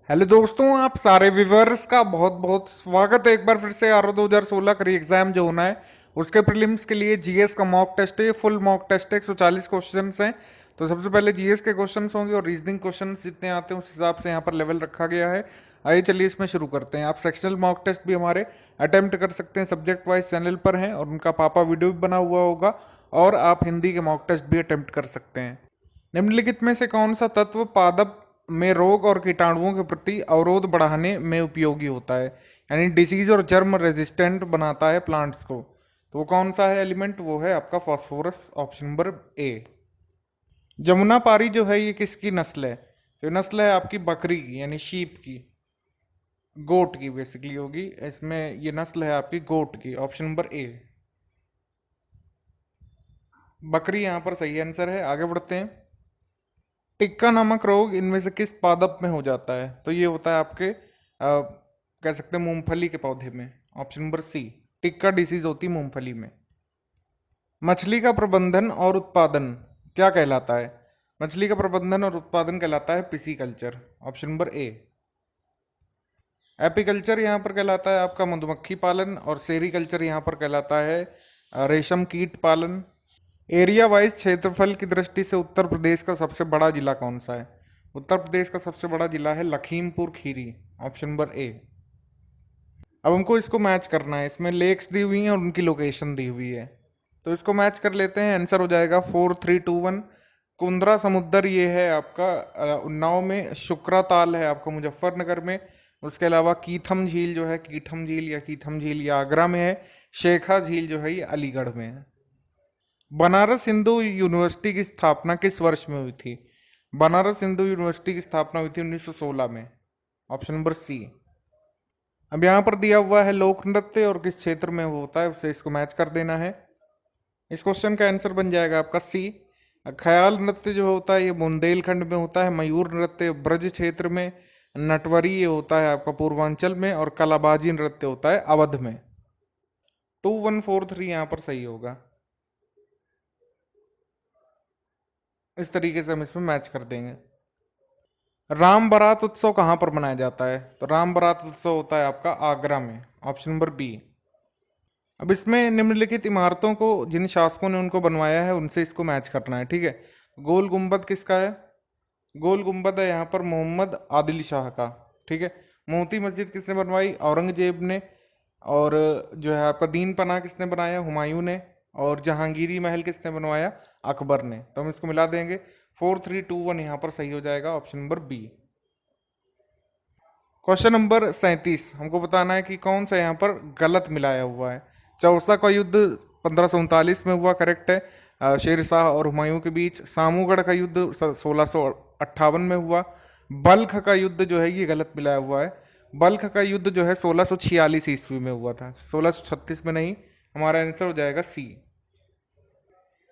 Hello दोस्तों, आप सारे व्यूवर्स का बहुत बहुत स्वागत है एक बार फिर से। आर 2016 का एग्जाम जो होना है उसके प्रीलिम्स के लिए जीएस का मॉक टेस्ट है। ये फुल मॉक टेस्ट है, 140 क्वेश्चंस हैं। तो सबसे पहले जीएस के क्वेश्चंस होंगे और रीजनिंग क्वेश्चंस जितने आते हैं उस हिसाब से यहाँ पर लेवल रखा गया है। आइए चलिए इसमें शुरू करते हैं। आप सेक्शनल मॉक टेस्ट भी हमारे अटेम्प्ट कर सकते हैं, सब्जेक्ट वाइज चैनल पर हैं और उनका पापा वीडियो भी बना हुआ होगा। और आप हिंदी के मॉक टेस्ट भी अटेम्प्ट कर सकते हैं। निम्नलिखित में से कौन सा तत्व पादप में रोग और कीटाणुओं के प्रति अवरोध बढ़ाने में उपयोगी होता है, यानी डिसीज और जर्म रेजिस्टेंट बनाता है प्लांट्स को? तो वो कौन सा है एलिमेंट? वो है आपका phosphorus, option number A. Jamuna पारी जो है ये किसकी नस्ल है? तो ये नस्ल है आपकी बकरी की, यानी शीप की, गोट की बेसिकली होगी। इसमें ये नस्ल है आपकी गोट की, ऑप्शन नंबर ए। बकरी यहाँ पर सही आंसर है। आगे बढ़ते हैं। टिक्का नामक रोग इनमें से किस पादप में हो जाता है? तो ये होता है आपके कह सकते हैं मूंगफली के पौधे में, option number C. Tikka disease होती है मूंगफली में। मछली का प्रबंधन और उत्पादन क्या कहलाता है? मछली का प्रबंधन और उत्पादन कहलाता है pisciculture, option number A. Apiculture यहाँ पर कहलाता है आपका मधुमक्खी पालन और सेरीकल्चर यहाँ पर कहलाता है रेशम कीट पालन। एरिया वाइज क्षेत्रफल की दृष्टि से उत्तर प्रदेश का सबसे बड़ा जिला कौन सा है? उत्तर प्रदेश का सबसे बड़ा जिला है Lakhimpur Kheri, option number A. अब हमको इसको मैच करना है। इसमें लेक्स दी हुई हैं और उनकी लोकेशन दी हुई है, तो इसको मैच कर लेते हैं। आंसर हो जाएगा 4321। कुंद्रा समुद्र ये है आपका उन्नाव में, शुक्रा ताल है आपका मुजफ्फरनगर में। उसके अलावा कीथम झील जो है, कीठम झील या कीथम झील, ये आगरा में है। शेखा झील जो है ये अलीगढ़ में है। बनारस हिंदू यूनिवर्सिटी की स्थापना किस वर्ष में हुई थी? बनारस हिंदू यूनिवर्सिटी की स्थापना हुई थी 1916 में, ऑप्शन नंबर सी। अब यहाँ पर दिया हुआ है लोक नृत्य और किस क्षेत्र में वो होता है, उसे इसको मैच कर देना है। इस क्वेश्चन का आंसर बन जाएगा आपका सी। ख्याल नृत्य जो होता है ये बुंदेलखंड में होता है। मयूर नृत्य ब्रज क्षेत्र में। नटवरी ये होता है आपका पूर्वांचल में। और कलाबाजी नृत्य होता है अवध में। 2143 यहाँ पर सही होगा। इस तरीके से हम इसमें मैच कर देंगे। राम बारात उत्सव कहाँ पर मनाया जाता है? तो राम बारात उत्सव होता है आपका आगरा में, ऑप्शन नंबर बी। अब इसमें निम्नलिखित इमारतों को जिन शासकों ने उनको बनवाया है उनसे इसको मैच करना है, ठीक है। गोल गुंबद किसका है? गोल गुंबद है यहाँ पर मोहम्मद आदिल शाह का, ठीक है। मोती मस्जिद किसने बनवाई? औरंगजेब ने। और जो है आपका दीन पनाह किसने बनाया? हुमायूं ने। और जहांगीरी महल किसने बनवाया? अकबर ने। तो हम इसको मिला देंगे। 4321 यहाँ पर सही हो जाएगा, option number B. Question number 37 हमको बताना है कि कौन सा यहाँ पर गलत मिलाया हुआ है। चौसा का युद्ध 1539 में हुआ, करेक्ट है, शेर शाह और हुमायूं के बीच। सामूगढ़ का युद्ध 1658 में हुआ। बल्ख का युद्ध जो है ये गलत मिलाया हुआ है। बल्ख का युद्ध जो है 1646 ईस्वी में हुआ था, 1636 में नहीं। हमारा आंसर हो जाएगा सी।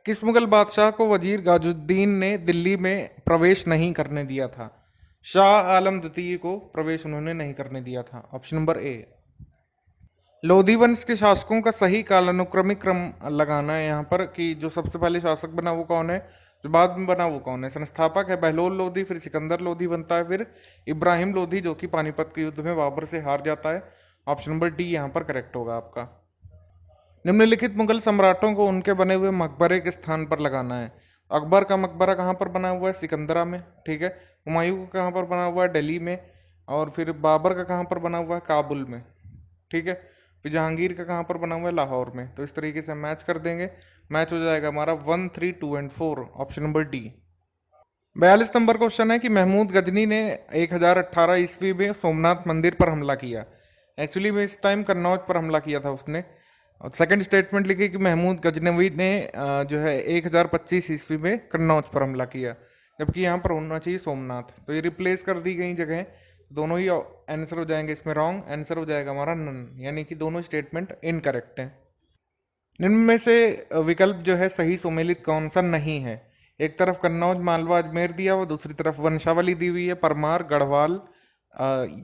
किस मुगल बादशाह को वजीर गाजुद्दीन ने दिल्ली में प्रवेश नहीं करने दिया था? शाह आलम द्वितीय को प्रवेश उन्होंने नहीं करने दिया था, ऑप्शन नंबर ए। लोधी वंश के शासकों का सही कालानुक्रमिक क्रम लगाना है यहाँ पर, कि जो सबसे पहले शासक बना वो कौन है, जो बाद में बना वो कौन है। संस्थापक है बहलोल लोधी, फिर सिकंदर लोधी बनता है, फिर इब्राहिम लोधी जो कि पानीपत के युद्ध में बाबर से हार जाता है। ऑप्शन नंबर डी यहाँ पर करेक्ट होगा आपका। निम्नलिखित मुगल सम्राटों को उनके बने हुए मकबरे के स्थान पर लगाना है। अकबर का मकबरा कहाँ पर बना हुआ है? सिकंदरा में, ठीक है। हुमायूं का कहाँ पर बना हुआ है? दिल्ली में। और फिर बाबर का कहाँ पर बना हुआ है? काबुल में, ठीक है। फिर जहांगीर का कहाँ पर बना हुआ है? लाहौर में। तो इस तरीके से मैच कर देंगे। मैच हो जाएगा हमारा 1 3 2 and 4, option number D. 42 number question है कि महमूद गजनी ने 1018 ईस्वी में सोमनाथ मंदिर पर हमला किया। एक्चुअली में इस टाइम कन्नौज पर हमला किया था उसने। और सेकंड स्टेटमेंट लिखी कि महमूद गजनवी ने जो है 1025 ईस्वी में कन्नौज पर हमला किया, जबकि यहाँ पर होना चाहिए सोमनाथ। तो ये रिप्लेस कर दी गई जगह, दोनों ही आंसर हो जाएंगे इसमें रॉन्ग। आंसर हो जाएगा हमारा नन, यानी कि दोनों स्टेटमेंट इनकरेक्ट हैं। निम्न में से विकल्प जो है सही सुमेलित कौन सा नहीं है? एक तरफ कन्नौज मालवा अजमेर दिया हुआ, दूसरी तरफ वंशावली दी हुई है, परमार गढ़वाल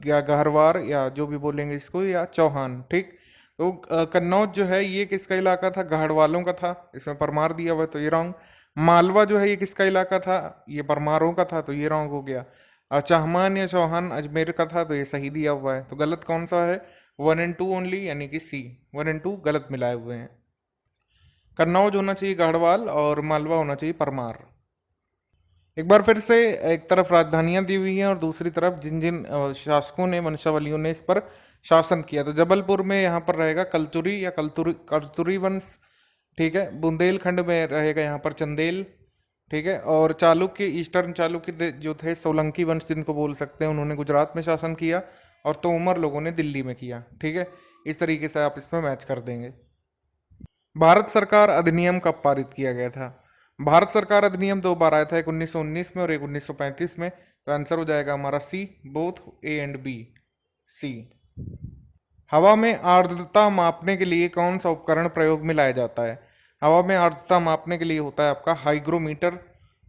या गहरवार या जो भी बोलेंगे इसको, या चौहान, ठीक। तो कन्नौज जो है ये किसका इलाका था? गढ़वालों का था, इसमें परमार दिया हुआ है तो ये रॉन्ग। मालवा जो है ये किसका इलाका था? ये परमारों का था, तो ये रॉन्ग हो गया। चाहमान या चौहान अजमेर का था, तो ये सही दिया हुआ है। तो गलत कौन सा है? 1 और 2 ओनली, यानी कि सी, 1 और 2 गलत मिलाए हुए हैं। कन्नौज होना चाहिए गढ़वाल, और मालवा होना चाहिए परमार। एक बार फिर से, एक तरफ राजधानियां दी हुई हैं और दूसरी तरफ जिन जिन शासकों ने, वंशावलियों ने इस पर शासन किया। तो जबलपुर में यहाँ पर रहेगा कलतुरी या कलतुरी वंश, ठीक है। बुंदेलखंड में रहेगा यहाँ पर चंदेल, ठीक है। और चालुक्य, ईस्टर्न चालुक्य जो थे, सोलंकी वंश जिनको बोल सकते हैं, उन्होंने गुजरात में शासन किया, और तोमर लोगों ने दिल्ली में किया, ठीक है। इस तरीके से आप इसमें मैच कर देंगे। भारत सरकार अधिनियम कब पारित किया गया था? भारत सरकार अधिनियम 2 बार आया था, एक 1919 में और एक 1935 में। तो आंसर हो जाएगा हमारा सी, बोथ ए एंड बी, सी। हवा में आर्द्रता मापने के लिए कौन सा उपकरण प्रयोग में लाया जाता है? हवा में आर्द्रता मापने के लिए होता है आपका hygrometer,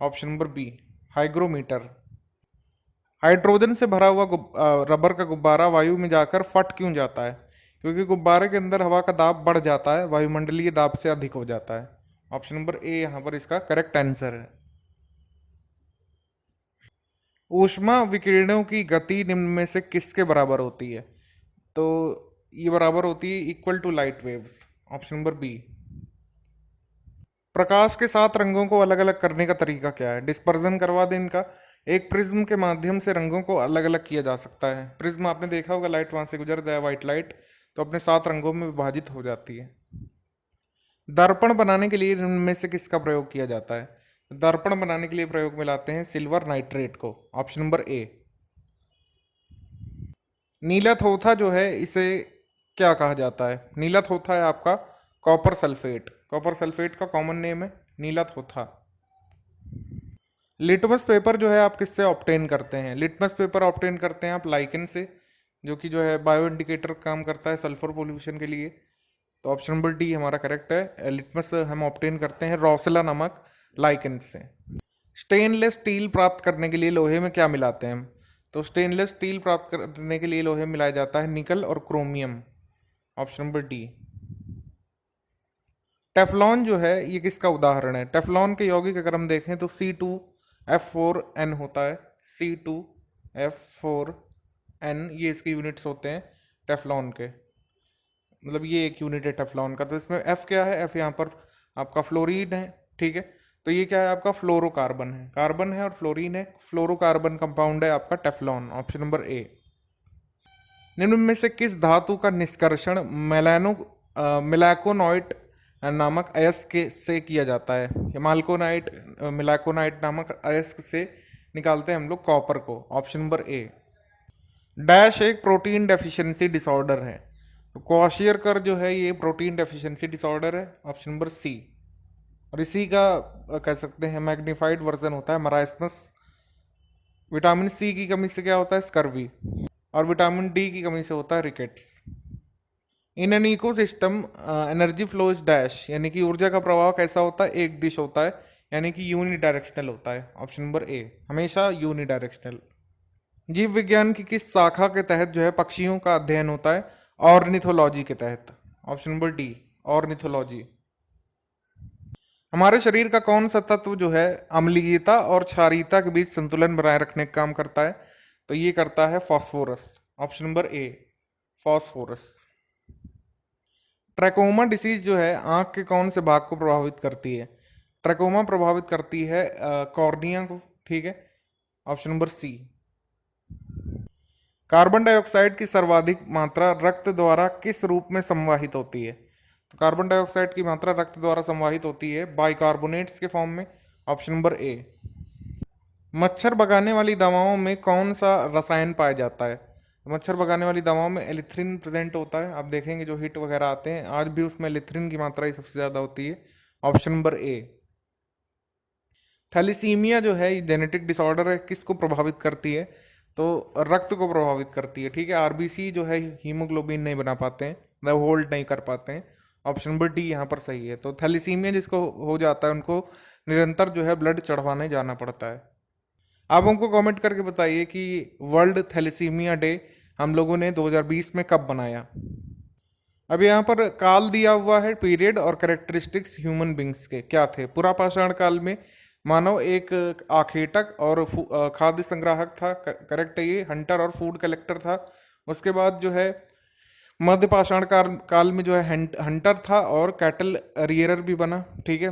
option number B, hygrometer. Hydrogen से भरा हुआ रबर का गुब्बारा वायु में जाकर फट क्यों जाता है? क्योंकि गुब्बारे के अंदर हवा का दाब बढ़ जाता है, वायुमंडलीय दाब से अधिक हो जाता है। ऑप्शन नंबर ए यहाँ पर इसका करेक्ट आंसर है। ऊष्मा विकिरणों की गति निम्न में से किसके बराबर होती है? तो ये बराबर होती है equal to light waves, option number B. प्रकाश के 7 रंगों को अलग अलग करने का तरीका क्या है? डिस्पर्जन करवा दें इनका। एक प्रिज्म के माध्यम से रंगों को अलग अलग किया जा सकता है। प्रिज्म आपने देखा होगा, लाइट वहां से गुजर जाए, व्हाइट लाइट, तो अपने 7 रंगों में विभाजित हो जाती है। दर्पण बनाने के लिए इनमें से किसका प्रयोग किया जाता है? दर्पण बनाने के लिए प्रयोग में लाते हैं सिल्वर नाइट्रेट को, ऑप्शन नंबर ए। नीला थोथा जो है, इसे क्या कहा जाता है? नीला थोथा है आपका कॉपर सल्फेट। कॉपर सल्फेट का कॉमन नेम है नीला थोथा। लिटमस पेपर जो है आप किससे ऑब्टेन करते हैं? लिटमस पेपर ऑब्टेन करते हैं आप लाइकेन से, जो कि जो है बायो इंडिकेटर काम करता है सल्फर पोल्यूशन के लिए। तो ऑप्शन नंबर डी हमारा करेक्ट है। लिटमस हम ऑब्टेन करते हैं रोसेला नामक लाइकेन से। स्टेनलेस स्टील प्राप्त करने के लिए लोहे में क्या मिलाते हैं हम? तो स्टेनलेस स्टील प्राप्त करने के लिए लोहे मिलाया जाता है निकल और chromium, option number D. Teflon जो है ये किसका उदाहरण है? टेफ्लॉन के यौगिक अगर हम देखें तो C2F4N होता है, C2F4N, ये इसके यूनिट्स होते हैं टेफ्लॉन के, मतलब ये एक यूनिट है टेफ्लॉन का। तो इसमें F क्या है? F यहाँ पर आपका फ्लोरीन है, ठीक है। तो ये क्या है आपका? फ्लोरोकार्बन है, कार्बन है और फ्लोरीन है, फ्लोरोकार्बन कंपाउंड है आपका टेफ्लॉन, ऑप्शन नंबर ए। निम्न में से किस धातु का निष्कर्षण मिलैकोनाइट नामक अयस्क से किया जाता है? माल्कोनाइट, मिलैकोनाइट नामक अयस्क से निकालते हैं हम लोग कॉपर को, ऑप्शन नंबर ए। डैश एक प्रोटीन डेफिशिएंसी डिसऑर्डर है। तो क्वाशियरकर जो है ये प्रोटीन डेफिशिएंसी डिसऑर्डर है, ऑप्शन नंबर सी। और इसी का कह सकते हैं मैग्नीफाइड वर्जन होता है मराइस्मस। विटामिन सी की कमी से क्या होता है? स्कर्वी। और विटामिन डी की कमी से होता है rickets. In an ecosystem energy flow is dash, यानी कि ऊर्जा का प्रवाह कैसा होता है? एक दिश होता है, यानी कि यूनि डायरेक्शनल होता है, ऑप्शन नंबर ए, हमेशा यूनि डायरेक्शनल। जीव विज्ञान की किस शाखा के तहत जो है पक्षियों का अध्ययन होता है? ऑर्निथोलॉजी के तहत, ऑप्शन नंबर डी, ऑर्निथोलॉजी। हमारे शरीर का कौन सा तत्व जो है अम्लीयता और क्षारीयता के बीच संतुलन बनाए रखने का काम करता है? तो ये करता है phosphorus, option number A, phosphorus. Trachoma disease जो है आंख के कौन से भाग को प्रभावित करती है? ट्रैकोमा प्रभावित करती है कॉर्निया को, ठीक है, option number C. Carbon dioxide की सर्वाधिक मात्रा रक्त द्वारा किस रूप में संवाहित होती है? तो कार्बन डाइऑक्साइड की मात्रा रक्त द्वारा संवाहित होती है बाइकार्बोनेट्स के फॉर्म में, ऑप्शन नंबर ए। मच्छर भगाने वाली दवाओं में कौन सा रसायन पाया जाता है? मच्छर भगाने वाली दवाओं में एलिथ्रिन प्रेजेंट होता है। आप देखेंगे जो हिट वगैरह आते हैं आज भी उसमें एलिथ्रिन की मात्रा ही सबसे ज़्यादा होती है, ऑप्शन नंबर ए। थैलीसीमिया जो है जेनेटिक डिसऑर्डर है, किसको प्रभावित करती है? तो रक्त को प्रभावित करती है, ठीक है। आरबीसी जो है हीमोग्लोबिन नहीं बना पाते हैं, मतलब होल्ड नहीं कर पाते हैं, ऑप्शन नंबर डी यहाँ पर सही है। तो थैलीसीमिया जिसको हो जाता है उनको निरंतर जो है ब्लड चढ़वाने जाना पड़ता है। आप हमको कमेंट करके बताइए कि वर्ल्ड थैलेसीमिया डे हम लोगों ने 2020 में कब बनाया? अब यहाँ पर काल दिया हुआ है, पीरियड और कैरेक्टरिस्टिक्स ह्यूमन बींग्स के क्या थे? पुरापाषाण काल में मानव एक आखेटक और खाद्य संग्राहक था, करेक्ट है ये। हंटर और फूड कलेक्टर था। उसके बाद जो है मध्य पाषाण काल में जो है हंटर था और कैटल रियरर भी बना, ठीक है।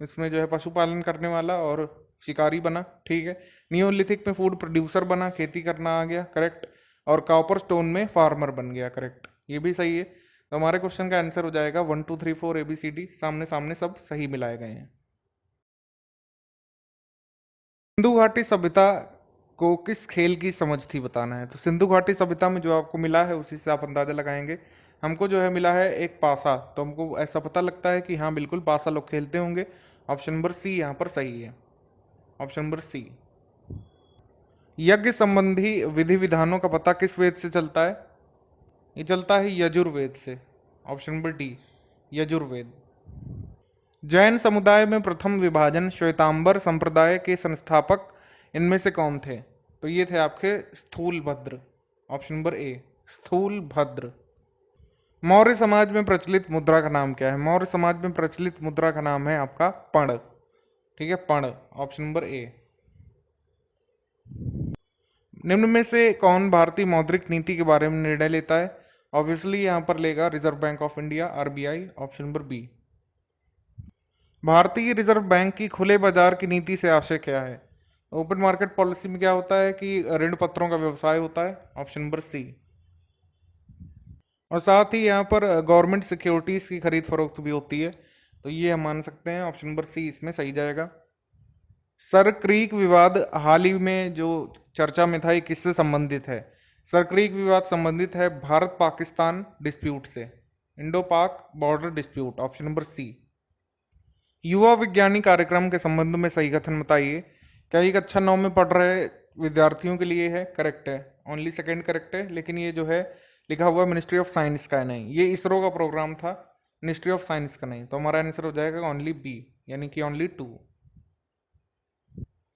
इसमें जो है पशुपालन करने वाला और शिकारी बना, ठीक है। नियोलिथिक में फूड प्रोड्यूसर बना, खेती करना आ गया, करेक्ट। और कॉपर स्टोन में फार्मर बन गया, करेक्ट। ये भी सही है। तो हमारे क्वेश्चन का आंसर हो जाएगा 1 2 3 4 ABCD, सामने सामने सब सही मिलाए गए हैं। सिंधु घाटी सभ्यता को किस खेल की समझ थी बताना है। तो सिंधु घाटी सभ्यता में जो आपको मिला है उसी से आप अंदाजा लगाएंगे। हमको जो है मिला है एक पासा, तो हमको ऐसा पता लगता है कि हाँ बिल्कुल पासा लोग खेलते होंगे। ऑप्शन नंबर सी यहाँ पर सही है, ऑप्शन नंबर सी। यज्ञ संबंधी विधि विधानों का पता किस वेद से चलता है। ये चलता है यजुर्वेद से, option number D, Yajurveda. Jain समुदाय में प्रथम विभाजन श्वेतांबर संप्रदाय के संस्थापक इनमें से कौन थे। तो ये थे आपके स्थूल भद्र, ऑप्शन नंबर ए, स्थूल भद्र। मौर्य समाज में प्रचलित मुद्रा का नाम क्या है। मौर्य समाज में प्रचलित मुद्रा का नाम है आपका पण, ठीक है, पण, ऑप्शन नंबर ए। निम्न में से कौन भारतीय मौद्रिक नीति के बारे में निर्णय लेता है। ऑब्वियसली यहां पर लेगा reserve bank of India, RBI, option number B. भारतीय रिजर्व बैंक की खुले बाजार की नीति से आशय क्या है। ओपन मार्केट पॉलिसी में क्या होता है कि ऋण पत्रों का व्यवसाय होता है, ऑप्शन नंबर सी। और साथ ही यहाँ पर गवर्नमेंट सिक्योरिटीज की खरीद फरोख्त भी होती है, तो ये हम मान सकते हैं, ऑप्शन नंबर सी इसमें सही जाएगा। सर क्रीक विवाद हाल ही में जो चर्चा में था, ये किससे संबंधित है। सर क्रीक विवाद संबंधित है भारत पाकिस्तान डिस्प्यूट से, Indo Pak border dispute, option number C. युवा विज्ञानी कार्यक्रम के संबंध में सही कथन बताइए। क्या ये कक्षा 9 में पढ़ रहे विद्यार्थियों के लिए है, करेक्ट है, ओनली सेकंड करेक्ट है। लेकिन ये जो है लिखा हुआ मिनिस्ट्री ऑफ साइंस का है, नहीं, ये इसरो का प्रोग्राम था, मिनिस्ट्री ऑफ साइंस का नहीं। तो हमारा आंसर हो जाएगा ओनली बी, यानी कि ओनली 2।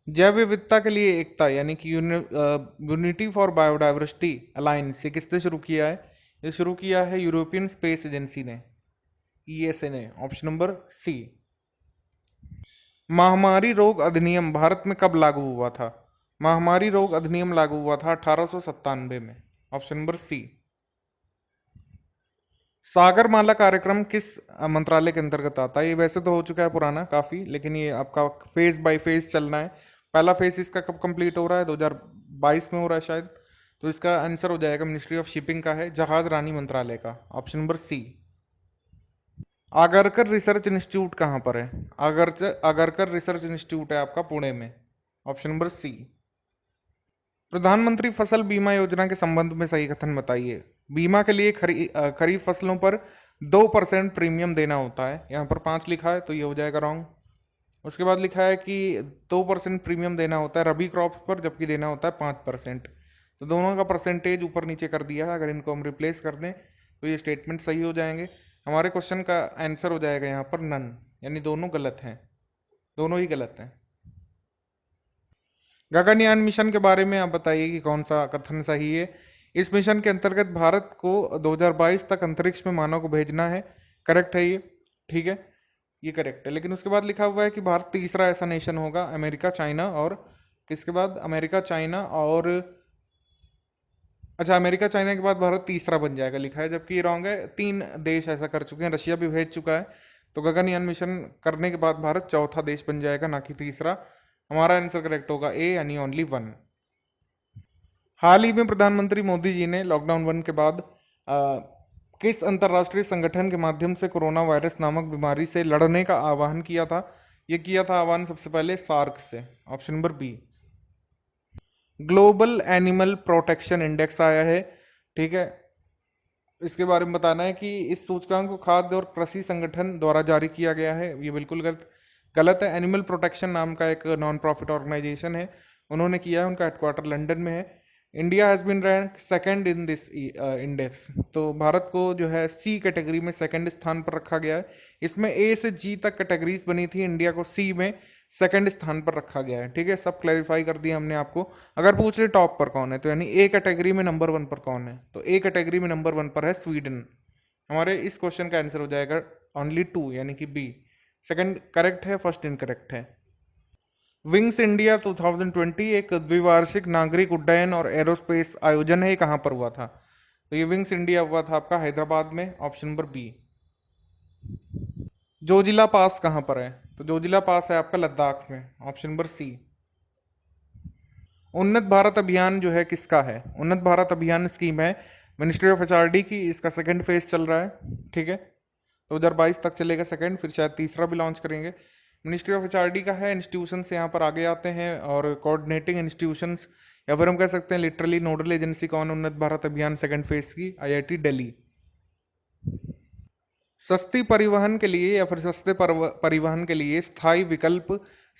जैव विविधता के लिए एकता यानी कि यूनिटी फॉर बायोडाइवर्सिटी अलायंस, ये किसने शुरू किया है। ये शुरू किया है यूरोपियन स्पेस एजेंसी ने, ESA ने, ऑप्शन नंबर सी। महामारी रोग अधिनियम भारत में कब लागू हुआ था। महामारी रोग अधिनियम लागू हुआ था 1897 में, ऑप्शन नंबर सी। सागरमाला कार्यक्रम किस मंत्रालय के अंतर्गत आता है। ये वैसे तो हो चुका है पुराना काफी, लेकिन ये आपका फेज बाय फेज चलना है। पहला फेज इसका कब कंप्लीट हो रहा है, 2022 में हो रहा है शायद। तो इसका आंसर हो जाएगा मिनिस्ट्री ऑफ शिपिंग का है, जहाज रानी मंत्रालय का, option number C. Agharkar research institute कहाँ पर है। आगरकर रिसर्च इंस्टीट्यूट है आपका पुणे में, ऑप्शन नंबर सी। प्रधानमंत्री फसल बीमा योजना के संबंध में सही कथन बताइए। बीमा के लिए खरीफ फसलों पर 2% प्रीमियम देना होता है। यहाँ पर 5 लिखा है तो ये हो जाएगा रॉन्ग। उसके बाद लिखा है कि 2% प्रीमियम देना होता है रबी क्रॉप्स पर, जबकि देना होता है 5%। तो दोनों का परसेंटेज ऊपर नीचे कर दिया है। अगर इनको हम रिप्लेस कर दें तो ये स्टेटमेंट सही हो जाएंगे। हमारे क्वेश्चन का आंसर हो जाएगा यहाँ पर नन, यानी दोनों गलत हैं, दोनों ही गलत हैं। गगनयान मिशन के बारे में आप बताइए कि कौन सा कथन सही है। इस मिशन के अंतर्गत भारत को 2022 तक अंतरिक्ष में मानव को भेजना है, करेक्ट है ये, ठीक है, ये करेक्ट है। लेकिन उसके बाद लिखा हुआ है कि भारत तीसरा ऐसा नेशन होगा, अमेरिका चाइना और किसके बाद, अमेरिका चाइना और, अच्छा, अमेरिका चाइना के बाद भारत तीसरा बन जाएगा लिखा है, जबकि ये रॉन्ग है। 3 देश ऐसा कर चुके हैं, रशिया भी भेज चुका है। तो गगनयान मिशन करने के बाद भारत चौथा देश बन जाएगा, ना कि तीसरा। हमारा आंसर करेक्ट होगा ए, यानी ओनली 1। हाल ही में प्रधानमंत्री मोदी जी ने लॉकडाउन 1 के बाद किस अंतर्राष्ट्रीय संगठन के माध्यम से कोरोना वायरस नामक बीमारी से लड़ने का आह्वान किया था। ये किया था आह्वान सबसे पहले सार्क से, option number B. Global animal protection index आया है, ठीक है। इसके बारे में बताना है कि इस सूचकांक को खाद्य और कृषि संगठन द्वारा जारी किया गया है। ये बिल्कुल गलत है। एनिमल प्रोटेक्शन नाम का एक नॉन प्रॉफिट ऑर्गेनाइजेशन है, उन्होंने किया है, उनका हेडक्वार्टर लंदन में है। India has been rank second in this index. तो भारत को जो है सी कैटेगरी में सेकंड स्थान पर रखा गया है। इसमें ए से जी तक कैटेगरीज बनी थी, इंडिया को सी में सेकंड स्थान पर रखा गया है, ठीक है। सब क्लैरिफाई कर दिया हमने आपको। अगर पूछ रहे टॉप पर कौन है, तो यानी ए कैटेगरी में नंबर 1 पर कौन है, तो ए कैटेगरी में नंबर 1 पर है स्वीडन। हमारे इस क्वेश्चन का आंसर हो जाएगा ओनली 2, यानी कि बी। सेकंड करेक्ट है, फर्स्ट इनकरेक्ट है। विंग्स इंडिया 2020 एक द्विवार्षिक नागरिक उड्डयन और एरोस्पेस आयोजन है, ये कहाँ पर हुआ था? तो ये विंग्स इंडिया हुआ था आपका हैदराबाद में, ऑप्शन नंबर बी। जोजिला पास कहाँ पर है? तो जोजिला पास है आपका लद्दाख में, ऑप्शन नंबर सी। उन्नत भारत अभियान जो है किसका है? उन्नत भारत अभियान स्कीम है मिनिस्ट्री ऑफ एचआरडी की, इसका सेकंड फेज चल रहा है, ठीक है। 2022 तक चलेगा सेकंड, फिर शायद तीसरा भी लॉन्च करेंगे। मिनिस्ट्री ऑफ एचआरडी का है। इंस्टीट्यूशंस यहाँ पर आगे आते हैं, और कोऑर्डिनेटिंग इंस्टीट्यूशंस या फिर हम कह सकते हैं लिटरली नोडल एजेंसी कौन? उन्नत भारत अभियान सेकंड फेज की आईआईटी दिल्ली। सस्ती परिवहन के लिए या फिर सस्ते परिवहन के लिए स्थायी विकल्प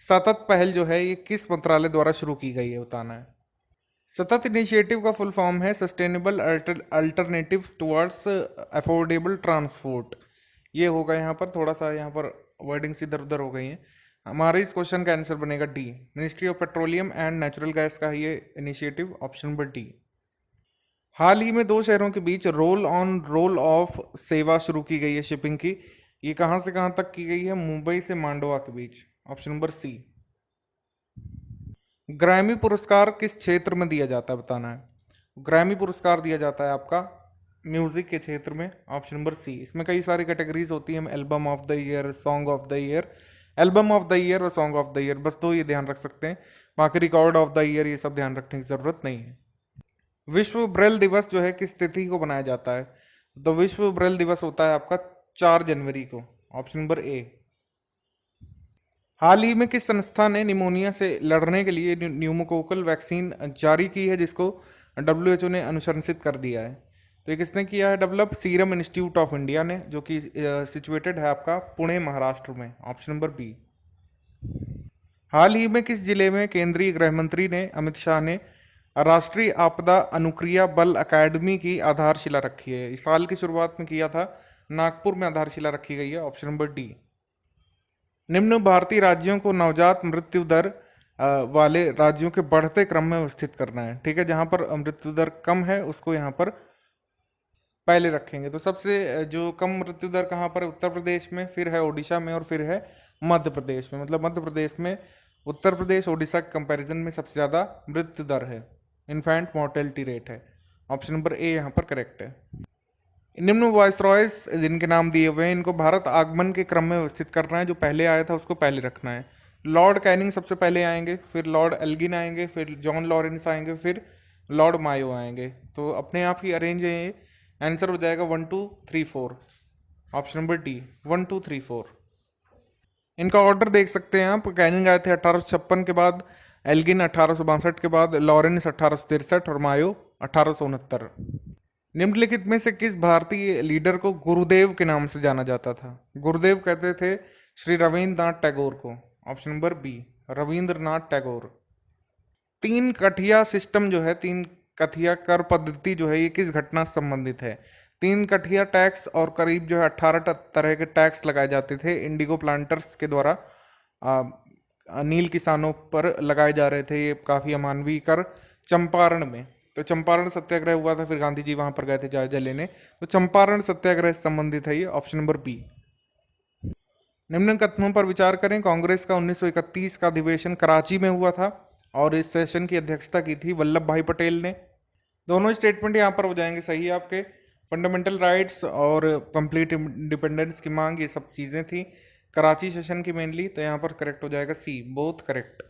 सतत पहल जो है ये किस मंत्रालय द्वारा शुरू की गई है, बताना है। सतत इनिशिएटिव का फुल फॉर्म है sustainable alternative towards affordable transport. ये होगा यहाँ पर, थोड़ा सा यहाँ पर वर्डिंग्स इधर उधर हो गई हैं। हमारे इस क्वेश्चन का आंसर बनेगा D, ministry of petroleum and natural gas का ये इनिशिएटिव, ऑप्शन नंबर डी। हाल ही में दो शहरों के बीच रोल ऑन रोल ऑफ सेवा शुरू की गई है शिपिंग की, ये कहाँ से कहाँ तक की गई है? मुंबई से मांडवा के बीच, ऑप्शन नंबर सी। ग्रैमी पुरस्कार किस क्षेत्र में दिया जाता है, बताना है। ग्रैमी पुरस्कार दिया जाता है आपका म्यूजिक के क्षेत्र में, ऑप्शन नंबर सी। इसमें कई सारी कैटेगरीज होती हैं, album of the year, song of the year, album of the year और सॉन्ग ऑफ द ईयर, बस दो ये ध्यान रख सकते हैं। बाकी रिकॉर्ड ऑफ द ईयर ये सब ध्यान रखने की जरूरत नहीं है। विश्व ब्रेल दिवस जो है किस तिथि को मनाया जाता है? तो विश्व ब्रेल दिवस होता है आपका 4 जनवरी को, ऑप्शन नंबर ए। हाल ही में किस संस्था ने निमोनिया से लड़ने के लिए न्यूमोकोकल वैक्सीन जारी की है, जिसको डब्ल्यूएचओ ने अनुशंसित कर दिया है? तो ये किसने किया है develop? Serum institute of India ने, जो कि सिचुएटेड है आपका पुणे महाराष्ट्र में, ऑप्शन नंबर बी। हाल ही में किस जिले में केंद्रीय गृह मंत्री ने अमित शाह ने राष्ट्रीय आपदा अनुक्रिया बल अकादमी की आधारशिला रखी है? इस साल की शुरुआत में किया था, नागपुर में आधारशिला रखी गई है, ऑप्शन नंबर डी। निम्न भारतीय राज्यों को नवजात मृत्यु दर वाले राज्यों के बढ़ते क्रम में स्थित करना है, ठीक है। जहां पर मृत्यु दर कम है उसको यहाँ पर पहले रखेंगे। तो सबसे जो कम मृत्यु दर कहाँ पर है? उत्तर प्रदेश में, फिर है ओडिशा में, और फिर है मध्य प्रदेश में। मतलब मध्य प्रदेश में उत्तर प्रदेश ओडिशा के कंपैरिजन में सबसे ज़्यादा मृत्यु दर है, इन्फेंट मोर्टेलिटी रेट है, ऑप्शन नंबर ए यहाँ पर करेक्ट है। निम्न वायसरॉयस जिनके नाम दिए हुए हैं, इनको भारत आगमन के क्रम में व्यवस्थित करना है, जो पहले आया था उसको पहले रखना है। लॉर्ड कैनिंग सबसे पहले आएंगे, फिर लॉर्ड एल्गिन आएंगे, फिर जॉन लॉरेंस आएंगे, फिर लॉर्ड मायो आएंगे। तो अपने आप ही अरेंज है, ये आंसर हो जाएगा 1 2 3 4, ऑप्शन नंबर डी 1 2 3 4। इनका ऑर्डर देख सकते हैं आप, कैनिंग आए थे 1856 के बाद, एल्गिन 1862 के बाद, लॉरेंस 1863 और मायो 1869। निम्नलिखित में से किस भारतीय लीडर को गुरुदेव के नाम से जाना जाता था? गुरुदेव कहते थे श्री रविंद्रनाथ टैगोर को, option number B Rabindranath Tagore. तीन कठिया सिस्टम जो है, तीन कठिया कर पद्धति जो है, ये किस घटना से संबंधित है? तीन कठिया टैक्स और करीब जो है 18 तरह के टैक्स लगाए जाते थे इंडिगो प्लांटर्स के द्वारा, नील किसानों पर लगाए जा रहे थे, ये काफी अमानवीय कर, चंपारण में। तो चंपारण सत्याग्रह हुआ था, फिर गांधी जी वहां पर गए थे जायजा लेने, तो चंपारण सत्याग्रह से संबंधित है ये, ऑप्शन नंबर बी। निम्न कथनों पर विचार करें। कांग्रेस का 1931 का अधिवेशन कराची में हुआ था, और इस सेशन की अध्यक्षता की थी वल्लभ भाई पटेल ने। दोनों स्टेटमेंट यहाँ पर हो जाएंगे सही आपके। फंडामेंटल राइट्स और कंप्लीट इंडिपेंडेंस की मांग, ये सब चीज़ें थी कराची सेशन की मेनली, तो यहाँ पर करेक्ट हो जाएगा C, both correct.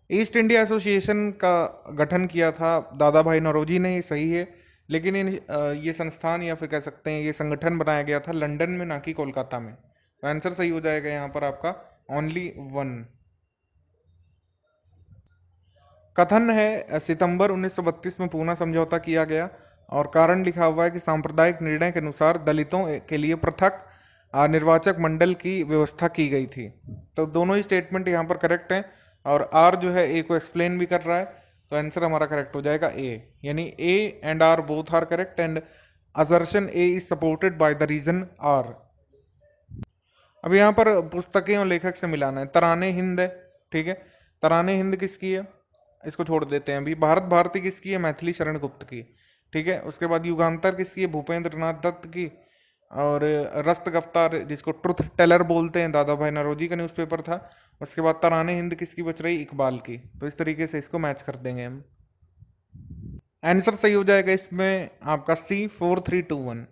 East India association का गठन किया था दादा भाई नौरोजी ने, ये सही है, लेकिन ये संस्थान या फिर कह सकते हैं ये संगठन बनाया गया था लंदन में, ना कि कोलकाता में। तो आंसर सही हो जाएगा यहाँ पर आपका ओनली 1। कथन है सितंबर 1932 में पूना समझौता किया गया, और कारण लिखा हुआ है कि सांप्रदायिक निर्णय के अनुसार दलितों के लिए पृथक निर्वाचक मंडल की व्यवस्था की गई थी। तो दोनों ही स्टेटमेंट यहाँ पर करेक्ट हैं, और आर जो है ए को एक्सप्लेन भी कर रहा है, तो आंसर हमारा करेक्ट हो जाएगा ए, यानी A and R both are correct, and assertion A is supported by the reason R. अब यहाँ पर पुस्तकें और लेखक से मिलाना है। तराने हिंद है, ठीक है, तराने हिंद किसकी है, इसको छोड़ देते हैं अभी। भारत भारती किसकी है? मैथिली शरण गुप्त की, ठीक है। उसके बाद युगांतर किसकी है? भूपेंद्र नाथ दत्त की। और रस्त गफ्तार जिसको ट्रुथ टेलर बोलते हैं, दादा भाई नौरोजी का न्यूज़पेपर था। उसके बाद तराने हिंद किसकी बच रही, इकबाल की। तो इस तरीके से इसको मैच कर देंगे हम। आंसर सही हो जाएगा इसमें आपका सी, 4321।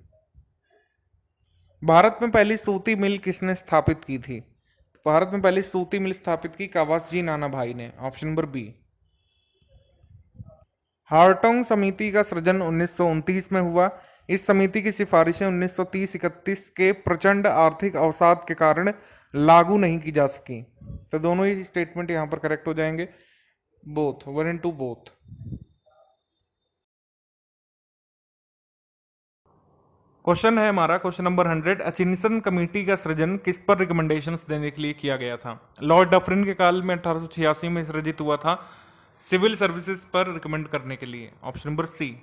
भारत में पहली सूती मिल किसने स्थापित की थी? भारत में पहली सूती मिल स्थापित की कवासजी नाना भाई ने, ऑप्शन नंबर बी। हार्टोंग समिति का सृजन 1929 में हुआ। इस समिति की सिफारिशें 1930-31 के प्रचंड आर्थिक अवसाद के कारण लागू नहीं की जा सकी। तो दोनों ही स्टेटमेंट यहां पर करेक्ट हो जाएंगे, बोथ, 1 and 2 बोथ। क्वेश्चन है हमारा क्वेश्चन नंबर 100। अचिंसन कमेटी का सृजन किस पर रिकमेंडेशंस देने के लिए किया गया था? लॉर्ड डफरिन के काल में 1886 में सृजित हुआ था, सिविल सर्विसेज पर रिकमेंड करने के लिए, ऑप्शन नंबर सी।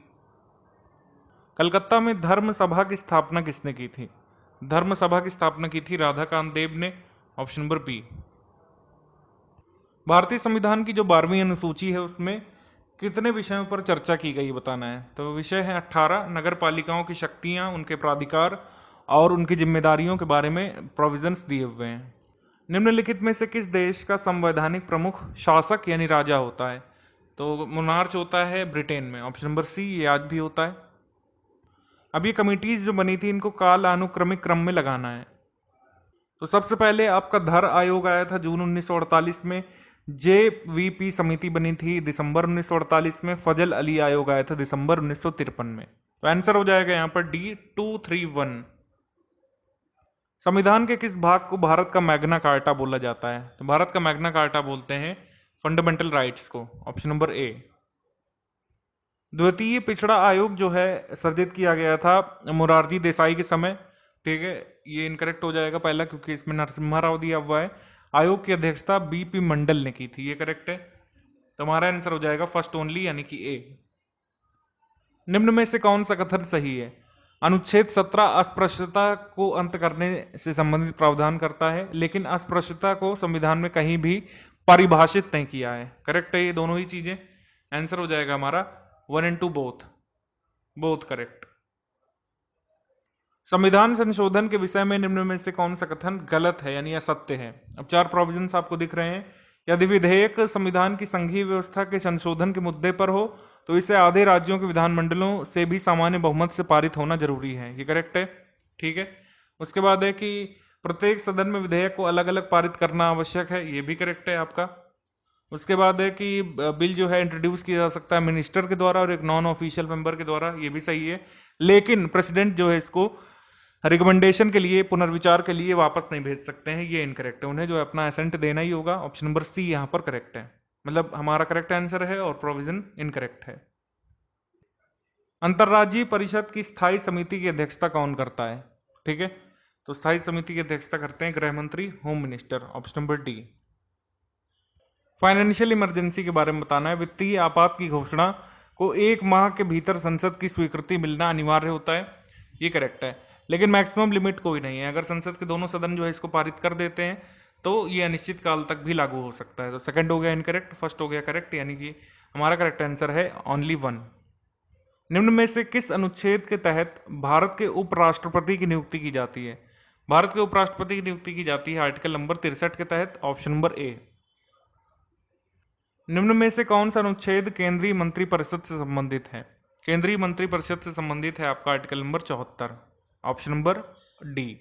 कलकत्ता में धर्म सभा की स्थापना किसने की थी? धर्म सभा की स्थापना की थी राधाकांत देव ने, ऑप्शन नंबर बी। भारतीय संविधान की जो 12वीं अनुसूची है उसमें कितने विषयों पर चर्चा की गई बताना है। तो विषय है 18, नगर पालिकाओं की शक्तियां, उनके प्राधिकार और उनकी जिम्मेदारियों के बारे में प्रोविजंस दिए हुए हैं। निम्नलिखित में से किस देश का संवैधानिक प्रमुख शासक यानी राजा होता है? तो मोनार्च होता है ब्रिटेन में, ऑप्शन नंबर सी, ये आज भी होता है। अब ये कमिटीज जो बनी थी इनको काल अनुक्रमिक क्रम में लगाना है। तो सबसे पहले आपका धर आयोग आया था जून 1948 में। JVP समिति बनी थी दिसंबर 1948 में। फजल अली आयोग आया था दिसंबर 1953 में। तो आंसर हो जाएगा यहां पर डी, 231। संविधान के किस भाग को भारत का मैग्ना कार्टा बोला जाता है? तो भारत का मैग्ना कार्टा बोलते हैं फंडामेंटल राइट्स को, ऑप्शन नंबर ए। द्वितीय पिछड़ा आयोग जो है सर्जित किया गया था मोरारजी देसाई के समय, ठीक है। ये इनकरेक्ट हो जाएगा पहला, क्योंकि इसमें नरसिम्हा राव दिया हुआ है। आयोग की अध्यक्षता BP मंडल ने की थी, ये करेक्ट है। तो हमारा आंसर हो जाएगा फर्स्ट ओनली, यानी कि ए। निम्न में से कौन सा कथन सही है? अनुच्छेद 17 अस्पृश्यता को अंत करने से संबंधित प्रावधान करता है, लेकिन अस्पृश्यता को संविधान में कहीं भी परिभाषित नहीं किया है। करेक्ट है ये दोनों ही चीजें। आंसर हो जाएगा हमारा 1 and 2 बोथ, बोथ करेक्ट। संविधान संशोधन के विषय में निम्न में से कौन सा कथन गलत है यानी असत्य है? अब 4 प्रोविजंस आपको दिख रहे हैं। यदि विधेयक संविधान की संघीय व्यवस्था के संशोधन के मुद्दे पर हो तो इसे आधे राज्यों के विधानमंडलों से भी सामान्य बहुमत से पारित होना जरूरी है, ये करेक्ट है, ठीक है। उसके बाद है कि प्रत्येक सदन में विधेयक को अलग अलग पारित करना आवश्यक है, ये भी करेक्ट है आपका। उसके बाद है कि बिल जो है इंट्रोड्यूस किया जा सकता है मिनिस्टर के द्वारा और एक नॉन ऑफिशियल मेंबर के द्वारा, ये भी सही है। लेकिन प्रेसिडेंट जो है इसको रिकमेंडेशन के लिए, पुनर्विचार के लिए वापस नहीं भेज सकते हैं, ये इनकरेक्ट है। उन्हें जो है अपना एसेंट देना ही होगा। ऑप्शन नंबर सी यहां पर करेक्ट है, मतलब हमारा करेक्ट आंसर है और प्रोविजन इनकरेक्ट है। अंतर्राज्यीय परिषद की स्थायी समिति की अध्यक्षता कौन करता है? ठीक है, तो स्थायी समिति की अध्यक्षता करते हैं गृह मंत्री, home minister, option number D. Financial emergency के बारे में बताना है। वित्तीय आपात की घोषणा को 1 माह के भीतर संसद की स्वीकृति मिलना अनिवार्य होता है, ये करेक्ट है। लेकिन मैक्सिमम लिमिट कोई नहीं है। अगर संसद के दोनों सदन जो है इसको पारित कर देते हैं तो ये अनिश्चित काल तक भी लागू हो सकता है। तो सेकंड हो गया इनकरेक्ट, फर्स्ट हो गया करेक्ट, यानी कि हमारा करेक्ट आंसर है ओनली 1। निम्न में से किस अनुच्छेद के तहत भारत के उपराष्ट्रपति की नियुक्ति की जाती है? भारत के उपराष्ट्रपति की नियुक्ति की जाती है आर्टिकल नंबर 63 के तहत, ऑप्शन नंबर ए। निम्न में से कौन सा अनुच्छेद केंद्रीय मंत्रिपरिषद से संबंधित है? केंद्रीय मंत्रिपरिषद से संबंधित है आपका article number 74, option number D.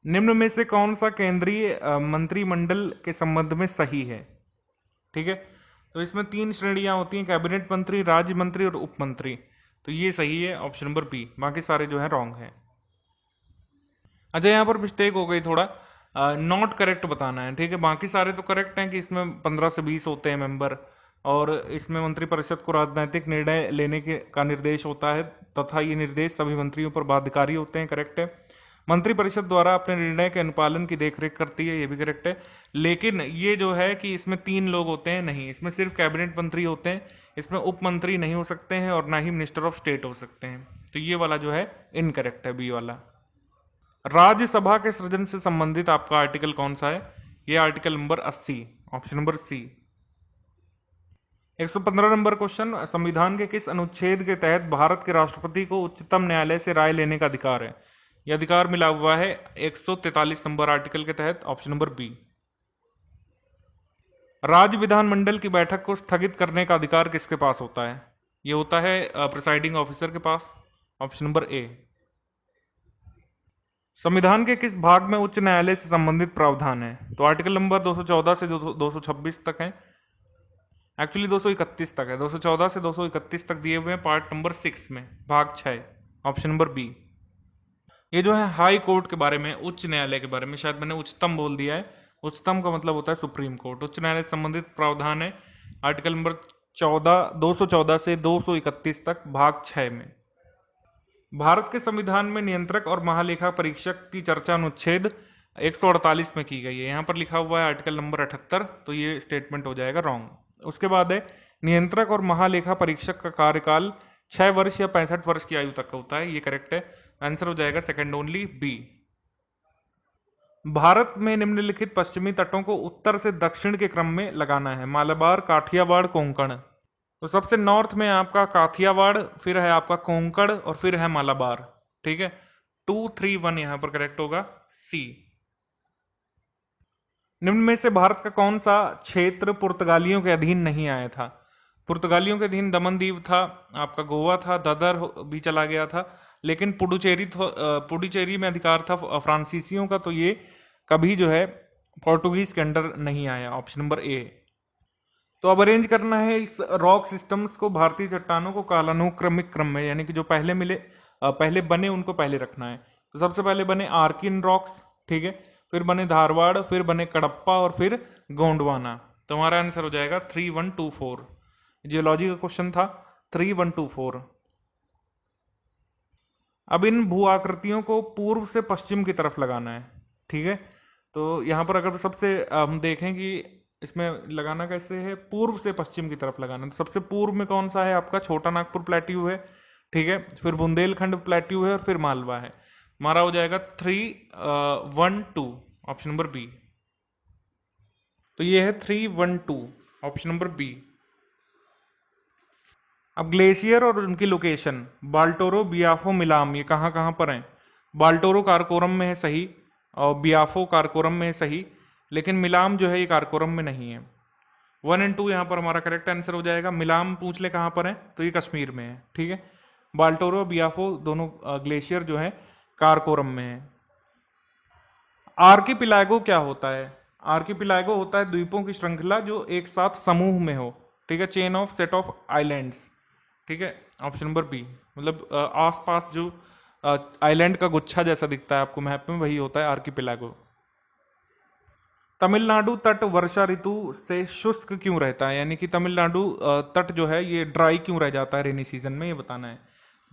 निम्न में से कौन सा केंद्रीय मंत्रिमंडल के संबंध में सही है? ठीक है, तो इसमें 3 श्रेणियां होती हैं, कैबिनेट मंत्री, राज्य मंत्री और उप मंत्री। तो ये सही है, ऑप्शन नंबर बी। बाकी सारे जो है रॉन्ग है। अच्छा, यहाँ पर मिस्टेक हो गई थोड़ा, नॉट करेक्ट बताना है, ठीक है। बाकी सारे तो करेक्ट हैं कि इसमें 15 से 20 होते हैं मेंबर, और इसमें मंत्रिपरिषद को राजनीतिक निर्णय लेने के का निर्देश होता है तथा ये निर्देश सभी मंत्रियों पर बाध्यकारी होते हैं, करेक्ट है। मंत्रिपरिषद द्वारा अपने निर्णय के अनुपालन की देखरेख करती है, ये भी करेक्ट है। लेकिन ये जो है कि इसमें 3 लोग होते हैं, नहीं, इसमें सिर्फ कैबिनेट मंत्री होते हैं, इसमें उप मंत्री नहीं हो सकते हैं और ना ही मिनिस्टर ऑफ स्टेट हो सकते हैं। तो ये वाला जो है इनकरेक्ट है, बी वाला। राज्यसभा के सृजन से संबंधित आपका आर्टिकल कौन सा है? ये article number 80, option number C. 115 number question, संविधान के किस अनुच्छेद के तहत भारत के राष्ट्रपति को उच्चतम न्यायालय से राय लेने का अधिकार है? ये अधिकार मिला हुआ है 143 नंबर आर्टिकल के तहत, ऑप्शन नंबर बी। राज्य विधानमंडल की बैठक को स्थगित करने का अधिकार किसके पास होता है? ये होता है प्रिसाइडिंग ऑफिसर के पास, ऑप्शन नंबर ए। संविधान के किस भाग में उच्च न्यायालय से संबंधित प्रावधान है? तो आर्टिकल नंबर 214 से 226 तक है, एक्चुअली 231 तक है, 214 से 231 तक दिए हुए हैं पार्ट नंबर 6 में, भाग 6, ऑप्शन नंबर बी। ये जो है हाई कोर्ट के बारे में, उच्च न्यायालय के बारे में, शायद मैंने उच्चतम बोल दिया है, उच्चतम का मतलब होता है सुप्रीम कोर्ट। उच्च न्यायालय से संबंधित प्रावधान है आर्टिकल नंबर 214 से 231 तक, भाग 6 में। भारत के संविधान में नियंत्रक और महालेखा परीक्षक की चर्चा अनुच्छेद 148 में की गई है। यहाँ पर लिखा हुआ है आर्टिकल नंबर 78, तो ये स्टेटमेंट हो जाएगा रॉन्ग। उसके बाद है नियंत्रक और महालेखा परीक्षक का कार्यकाल 6 वर्ष या 65 वर्ष की आयु तक का होता है, ये करेक्ट है, आंसर हो जाएगा सेकंड ओनली बी। भारत में निम्नलिखित पश्चिमी तटों को उत्तर से दक्षिण के क्रम में लगाना है, मालाबार, काठियावाड़, कोंकण। तो सबसे नॉर्थ में आपका काठियावाड़, फिर है आपका कोंकण और फिर है मालाबार, ठीक है। 2, 3, 1 यहां पर करेक्ट होगा सी। निम्न में से भारत का कौन सा क्षेत्र पुर्तगालियों के अधीन नहीं आया था? पुर्तगालियों के अधीन दमन दीव था, आपका गोवा था, दादर भी चला गया था, लेकिन पुडुचेरी में अधिकार था फ्रांसीसियों का, तो ये कभी जो है पोर्टुगीज के अंडर नहीं आया, ऑप्शन नंबर ए। तो अब अरेंज करना है इस रॉक सिस्टम्स को, भारतीय चट्टानों को कालानुक्रमिक क्रम में, यानी कि जो पहले मिले पहले बने उनको पहले रखना है। तो सबसे पहले बने आर्किन रॉक्स, ठीक है, फिर बने धारवाड़, फिर बने कडप्पा और फिर गोंडवाना। तो हमारा आंसर हो जाएगा 3124। जियोलॉजी का क्वेश्चन था 3124। अब इन भू आकृतियों को पूर्व से पश्चिम की तरफ लगाना है, ठीक है। तो यहाँ पर अगर सबसे हम देखें कि इसमें लगाना कैसे है, पूर्व से पश्चिम की तरफ लगाना। तो सबसे पूर्व में कौन सा है आपका? छोटा नागपुर प्लेट्यू है, ठीक है, फिर बुंदेलखंड प्लेट्यू है और फिर मालवा है। हमारा हो जाएगा 312, ऑप्शन नंबर बी। तो ये है 312, ऑप्शन नंबर बी। अब ग्लेशियर और उनकी लोकेशन, बाल्टोरो, बियाफो, मिलाम, ये कहाँ कहाँ पर हैं? बाल्टोरो कारकोरम में है सही, और बियाफो कारकोरम में है सही, लेकिन मिलाम जो है ये कारकोरम में नहीं है। 1 और 2 यहाँ पर हमारा करेक्ट आंसर हो जाएगा। मिलाम पूछ ले कहाँ पर है, तो ये कश्मीर में है, ठीक है। बाल्टोरो, बियाफो दोनों ग्लेशियर जो है कारकोरम में है। आर्किपिलागो क्या होता है? आर्किपिलागो होता है द्वीपों की श्रृंखला जो एक साथ समूह में हो, ठीक है, chain of set of islands, ठीक है, ऑप्शन नंबर बी। मतलब आसपास जो आइलैंड का गुच्छा जैसा दिखता है आपको मैप में, वही होता है आर्किपिलागो। तमिलनाडु तट वर्षा ऋतु से शुष्क क्यों रहता है? यानी कि तमिलनाडु तट जो है ये ड्राई क्यों रह जाता है रेनी सीजन में, ये बताना है।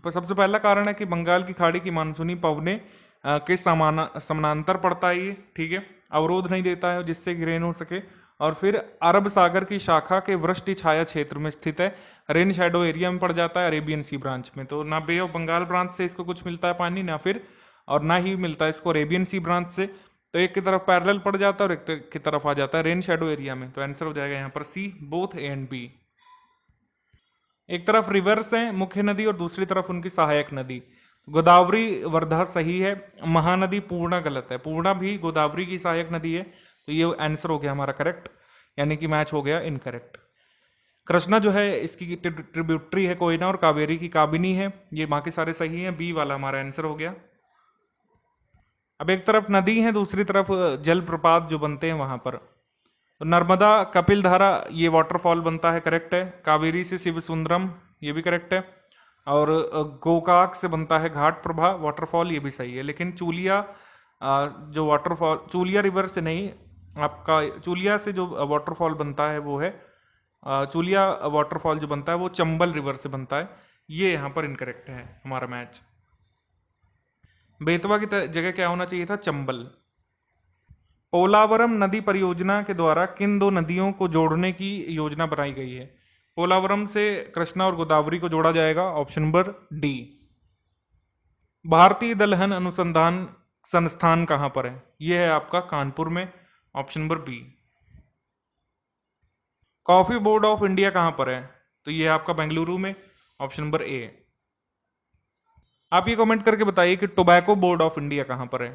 तो सबसे पहला कारण है कि बंगाल की खाड़ी की मानसूनी पवने के समानांतर पड़ता है ये, ठीक है, अवरोध नहीं देता है जिससे ग्रेन हो सके। और फिर अरब सागर की शाखा के वृष्टि छाया क्षेत्र में स्थित है, रेन शेडो एरिया में पड़ जाता है, अरेबियन सी ब्रांच में। तो ना बे ऑफ बंगाल ब्रांच से इसको कुछ मिलता है पानी, ना फिर और ना ही मिलता है इसको अरेबियन सी ब्रांच से। तो एक की तरफ पैरेलल पड़ जाता है और एक की तरफ आ जाता है रेन शेडो एरिया में। तो आंसर हो जाएगा यहाँ पर सी, बोथ ए एंड बी। एक तरफ रिवर्स है मुख्य नदी और दूसरी तरफ उनकी सहायक नदी। गोदावरी वर्धा सही है, महानदी पूर्णा गलत है, पूर्णा भी गोदावरी की सहायक नदी है। तो ये आंसर हो गया हमारा करेक्ट, यानी कि मैच हो गया इनकरेक्ट। कृष्णा जो है इसकी ट्रिब्यूटरी है कोयना, और कावेरी की काबिनी है। ये बाकी सारे सही हैं, बी वाला हमारा आंसर हो गया। अब एक तरफ नदी है, दूसरी तरफ जलप्रपात जो बनते हैं वहां पर। तो नर्मदा कपिल धारा ये वाटरफॉल बनता है, करेक्ट है। कावेरी से शिव सुंदरम, ये भी करेक्ट है। और गोकाक से बनता है घाट प्रभा वाटरफॉल, ये भी सही है। लेकिन चूलिया जो वाटरफॉल, चूलिया रिवर से नहीं, आपका चूलिया से जो वाटरफॉल बनता है वो है चूलिया वाटरफॉल जो बनता है वो चंबल रिवर से बनता है। ये यहाँ पर इनकरेक्ट है हमारा मैच। बेतवा की जगह क्या होना चाहिए था? चंबल। पोलावरम नदी परियोजना के द्वारा किन दो नदियों को जोड़ने की योजना बनाई गई है? पोलावरम से कृष्णा और गोदावरी को जोड़ा जाएगा, ऑप्शन नंबर डी। भारतीय दलहन अनुसंधान संस्थान कहां पर है? यह है आपका कानपुर में, option number B. Coffee board of India कहां पर है? तो यह है आपका बेंगलुरु में, ऑप्शन नंबर ए। आप ये कमेंट करके बताइए कि टोबैको बोर्ड ऑफ इंडिया कहाँ पर है।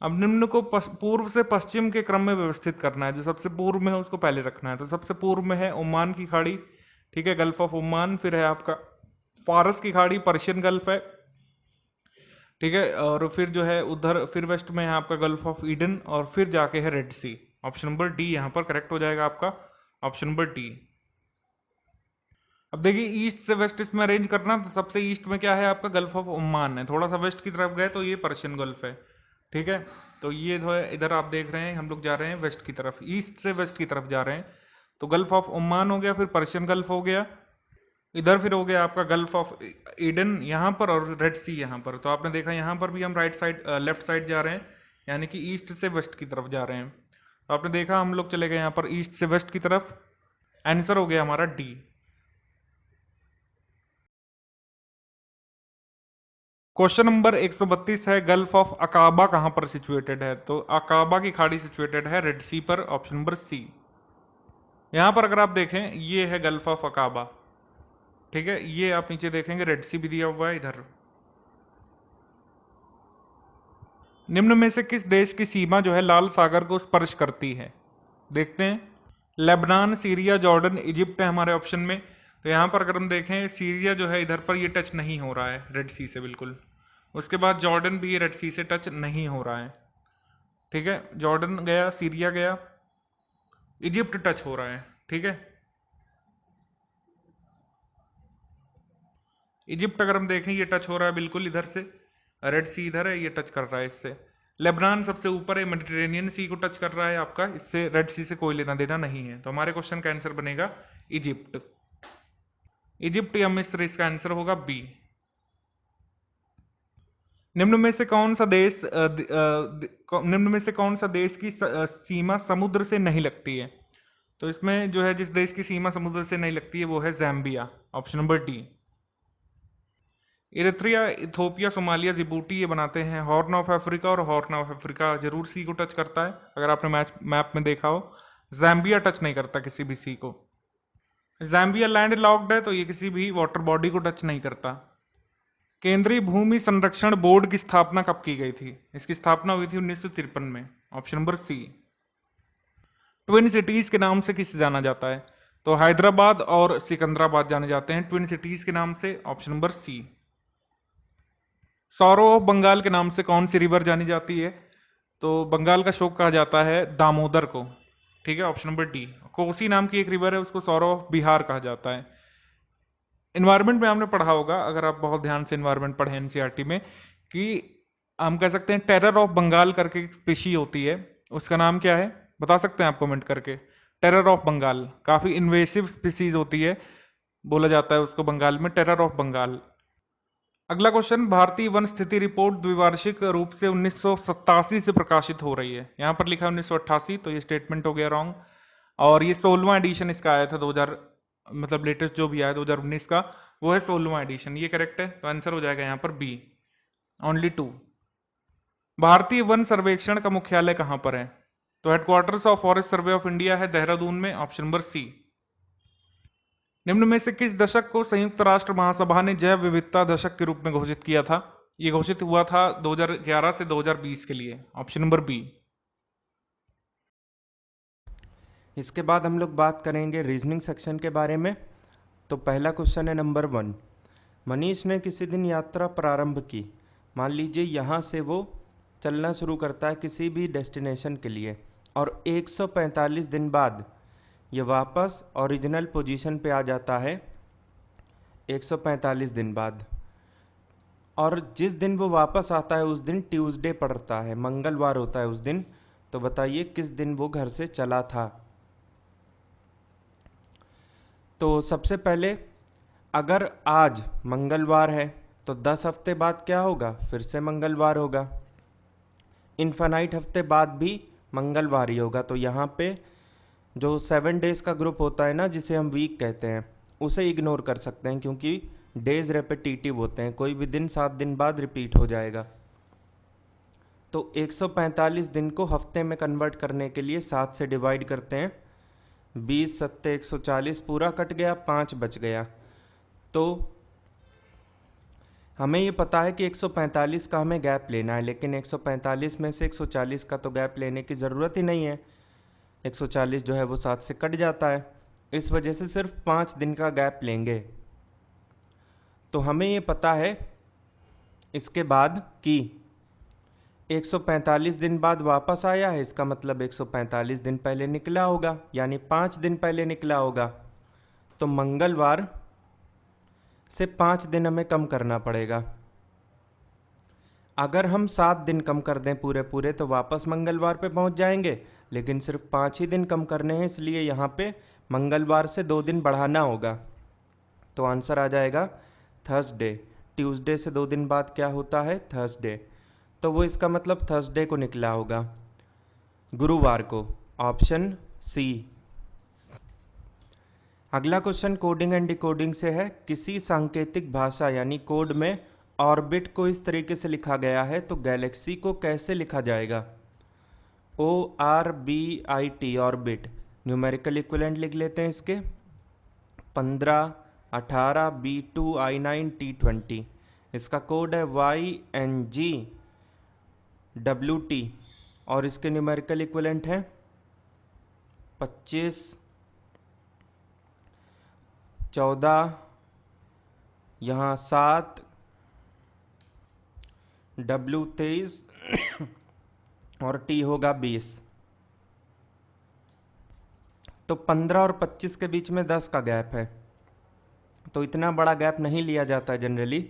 अब निम्न को पूर्व से पश्चिम के क्रम में व्यवस्थित करना है, जो सबसे पूर्व में है उसको पहले रखना है। तो सबसे पूर्व में है ओमान की खाड़ी, ठीक है, गल्फ ऑफ ओमान, फिर है आपका फारस की खाड़ी, पर्शियन गल्फ है, ठीक है, और फिर जो है उधर फिर वेस्ट में है आपका गल्फ ऑफ ईडन, और फिर जाके है रेड सी। ऑप्शन नंबर डी यहाँ पर करेक्ट हो जाएगा आपका, ऑप्शन नंबर डी। अब देखिए ईस्ट से वेस्ट इसमें अरेंज करना, तो सबसे ईस्ट में क्या है आपका गल्फ ऑफ ओमान है, थोड़ा सा वेस्ट की तरफ गए तो ये पर्शियन गल्फ है, ठीक है। तो ये जो है इधर आप देख रहे हैं हम लोग जा रहे हैं वेस्ट की तरफ, ईस्ट से वेस्ट की तरफ जा रहे हैं। तो गल्फ ऑफ ओमान हो गया, फिर पर्शियन गल्फ हो गया, इधर फिर हो गया आपका गल्फ ऑफ ईडन यहाँ पर, और रेड सी यहाँ पर। तो आपने देखा यहाँ पर भी हम राइट साइड लेफ्ट साइड जा रहे हैं, यानी कि ईस्ट से वेस्ट की तरफ जा रहे हैं। तो आपने देखा हम लोग चले गए यहाँ पर ईस्ट से वेस्ट की तरफ, आंसर हो गया हमारा डी। क्वेश्चन नंबर 132 है, गल्फ ऑफ अकाबा कहां पर सिचुएटेड है। तो अकाबा की खाड़ी सिचुएटेड है रेड सी पर, ऑप्शन नंबर सी। यहां पर अगर आप देखें ये है गल्फ ऑफ अकाबा, ठीक है, ये आप नीचे देखेंगे रेड सी भी दिया हुआ है इधर। निम्न में से किस देश की सीमा जो है लाल सागर को स्पर्श करती है, देखते हैं। लेबनान, सीरिया, जॉर्डन, इजिप्ट है हमारे ऑप्शन में। तो यहाँ पर अगर हम देखें सीरिया जो है इधर पर ये टच नहीं हो रहा है रेड सी से बिल्कुल। उसके बाद जॉर्डन भी रेड सी से टच नहीं हो रहा है, ठीक है, जॉर्डन गया, सीरिया गया, इजिप्ट टच हो रहा है, ठीक है। इजिप्ट अगर हम देखें ये टच हो रहा है बिल्कुल इधर से, रेड सी इधर है, ये टच कर रहा है इससे। लेबनान सबसे ऊपर है, मेडिटेरेनियन सी को टच कर रहा है आपका, इससे रेड सी से कोई लेना देना नहीं है। तो हमारे क्वेश्चन का आंसर बनेगा इजिप्ट। इजिप्ट या मिस्र, इसका आंसर होगा बी। निम्न में से कौन सा देश निम्न में से कौन सा देश की सीमा समुद्र से नहीं लगती है। तो इसमें जो है जिस देश की सीमा समुद्र से नहीं लगती है वो है Zambia, option number D. Eritrea, Ethiopia, Somalia, Djibouti ये बनाते हैं हॉर्न ऑफ अफ्रीका, और हॉर्न ऑफ अफ्रीका जरूर सी को टच करता है अगर आपने मैप में देखा हो। ज़ैम्बिया टच नहीं करता किसी भी सी को। ज़ैम्बिया लैंड लॉक्ड है, तो ये किसी भी वाटर बॉडी को टच नहीं करता। केंद्रीय भूमि संरक्षण बोर्ड की स्थापना कब की गई थी। इसकी स्थापना हुई थी 1953 में, option number C. Twin cities के नाम से किसे जाना जाता है। तो हैदराबाद और सिकंदराबाद जाने जाते हैं ट्विन सिटीज के नाम से, option number C. Sorrow of Bengal के नाम से कौन सी रिवर जानी जाती है। तो बंगाल का शोक कहा जाता है दामोदर को, ठीक है, ऑप्शन नंबर डी। कोसी नाम की एक रिवर है, उसको सौरो ऑफ बिहार कहा जाता है। इन्वायरमेंट में आपने पढ़ा होगा अगर आप बहुत ध्यान से इन्वायरमेंट पढ़े एनसीईआरटी में, कि हम कह सकते हैं टेरर ऑफ बंगाल करके एक स्पीशी होती है, उसका नाम क्या है बता सकते हैं आप कमेंट करके। टेरर ऑफ बंगाल काफी इन्वेसिव स्पीसीज होती है, बोला जाता है उसको बंगाल में टेरर ऑफ बंगाल। अगला क्वेश्चन, भारतीय वन स्थिति रिपोर्ट द्विवार्षिक रूप से 1987 से प्रकाशित हो रही है। यहाँ पर लिखा है 1988, तो ये स्टेटमेंट हो गया रॉन्ग। और ये 16वां एडिशन इसका आया था 2000, मतलब लेटेस्ट जो भी आया 2019 का, वो है 16वां एडिशन, ये करेक्ट है। तो आंसर हो जाएगा यहाँ पर बी, ओनली 2। भारतीय वन सर्वेक्षण का मुख्यालय कहाँ पर है। तो headquarters of forest survey of India है देहरादून में, ऑप्शन नंबर सी। निम्न में से किस दशक को संयुक्त राष्ट्र महासभा ने जैव विविधता दशक के रूप में घोषित किया था। ये घोषित हुआ था 2011 से 2020 के लिए, ऑप्शन नंबर बी। इसके बाद हम लोग बात करेंगे रीजनिंग सेक्शन के बारे में। तो पहला क्वेश्चन है नंबर 1। मनीष ने किसी दिन यात्रा प्रारंभ की। मान लीजिए यहाँ से वो चलना शुरू करता है किसी भी डेस्टिनेशन के लिए, और 145 दिन बाद ये वापस ओरिजिनल पोजीशन पे आ जाता है 145 दिन बाद। और जिस दिन वो वापस आता है उस दिन ट्यूसडे पड़ता है, मंगलवार होता है उस दिन। तो बताइए किस दिन वो घर से चला था। तो सबसे पहले अगर आज मंगलवार है तो 10 हफ्ते बाद क्या होगा, फिर से मंगलवार होगा। इन्फानाइट हफ्ते बाद भी मंगलवार ही होगा। तो यहाँ पे जो 7 डेज़ का ग्रुप होता है ना, जिसे हम वीक कहते हैं, उसे इग्नोर कर सकते हैं क्योंकि डेज़ रेपिटेटिव होते हैं, कोई भी दिन 7 दिन बाद रिपीट हो जाएगा। तो 145 दिन को हफ्ते में कन्वर्ट करने के लिए 7 से डिवाइड करते हैं, 20 सत्ते 140, पूरा कट गया, 5 बच गया। तो हमें ये पता है कि 145 का हमें गैप लेना है, लेकिन 145 में से 140 का तो गैप लेने की ज़रूरत ही नहीं है। 140 जो है वो 7 से कट जाता है, इस वजह से सिर्फ 5 दिन का गैप लेंगे। तो हमें ये पता है इसके बाद कि 145 दिन बाद वापस आया है, इसका मतलब 145 दिन पहले निकला होगा, यानी 5 दिन पहले निकला होगा। तो मंगलवार से 5 दिन हमें कम करना पड़ेगा। अगर हम 7 दिन कम कर दें पूरे पूरे तो वापस मंगलवार पे पहुंच जाएंगे, लेकिन सिर्फ 5 ही दिन कम करने हैं, इसलिए यहाँ पे मंगलवार से 2 दिन बढ़ाना होगा। तो आंसर आ जाएगा थर्सडे। ट्यूसडे से 2 दिन बाद क्या होता है? थर्सडे। तो वो इसका मतलब थर्सडे को निकला होगा, गुरुवार को। Option C. अगला क्वेश्चन कोडिंग एंड डिकोडिंग से है। किसी सांकेतिक भाषा यानी कोड में ऑर्बिट को इस तरीके से लिखा गया है, तो गैलेक्सी को कैसे लिखा जाएगा? ORBIT, orbit. न्यूमेरिकल इक्विवेलेंट लिख लेते हैं इसके, 15, 18, B2, I9, T20। इसका कोड है YNGWT और इसके न्यूमेरिकल इक्विवेलेंट है 25, 14, यहाँ 7, W 23 और T होगा 20। तो 15 और 25 के बीच में 10 का गैप है, तो इतना बड़ा गैप नहीं लिया जाता है जनरली।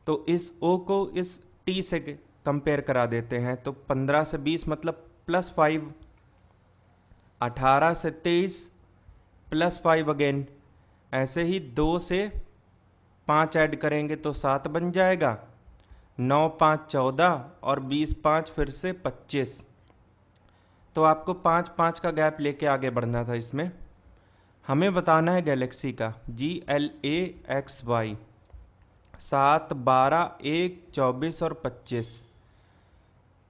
तो इस O को इस T से कंपेयर करा देते हैं। तो 15 से 20 मतलब +5, 18 से 23 +5 अगेन, ऐसे ही 2 से 5 ऐड करेंगे तो 7 बन जाएगा, 9, 5, 14 और 20, 5 फिर से 25। तो आपको 5, 5 का गैप लेके आगे बढ़ना था। इसमें हमें बताना है गैलेक्सी का, GLAXY, 7, 12, 1, 24 और 25।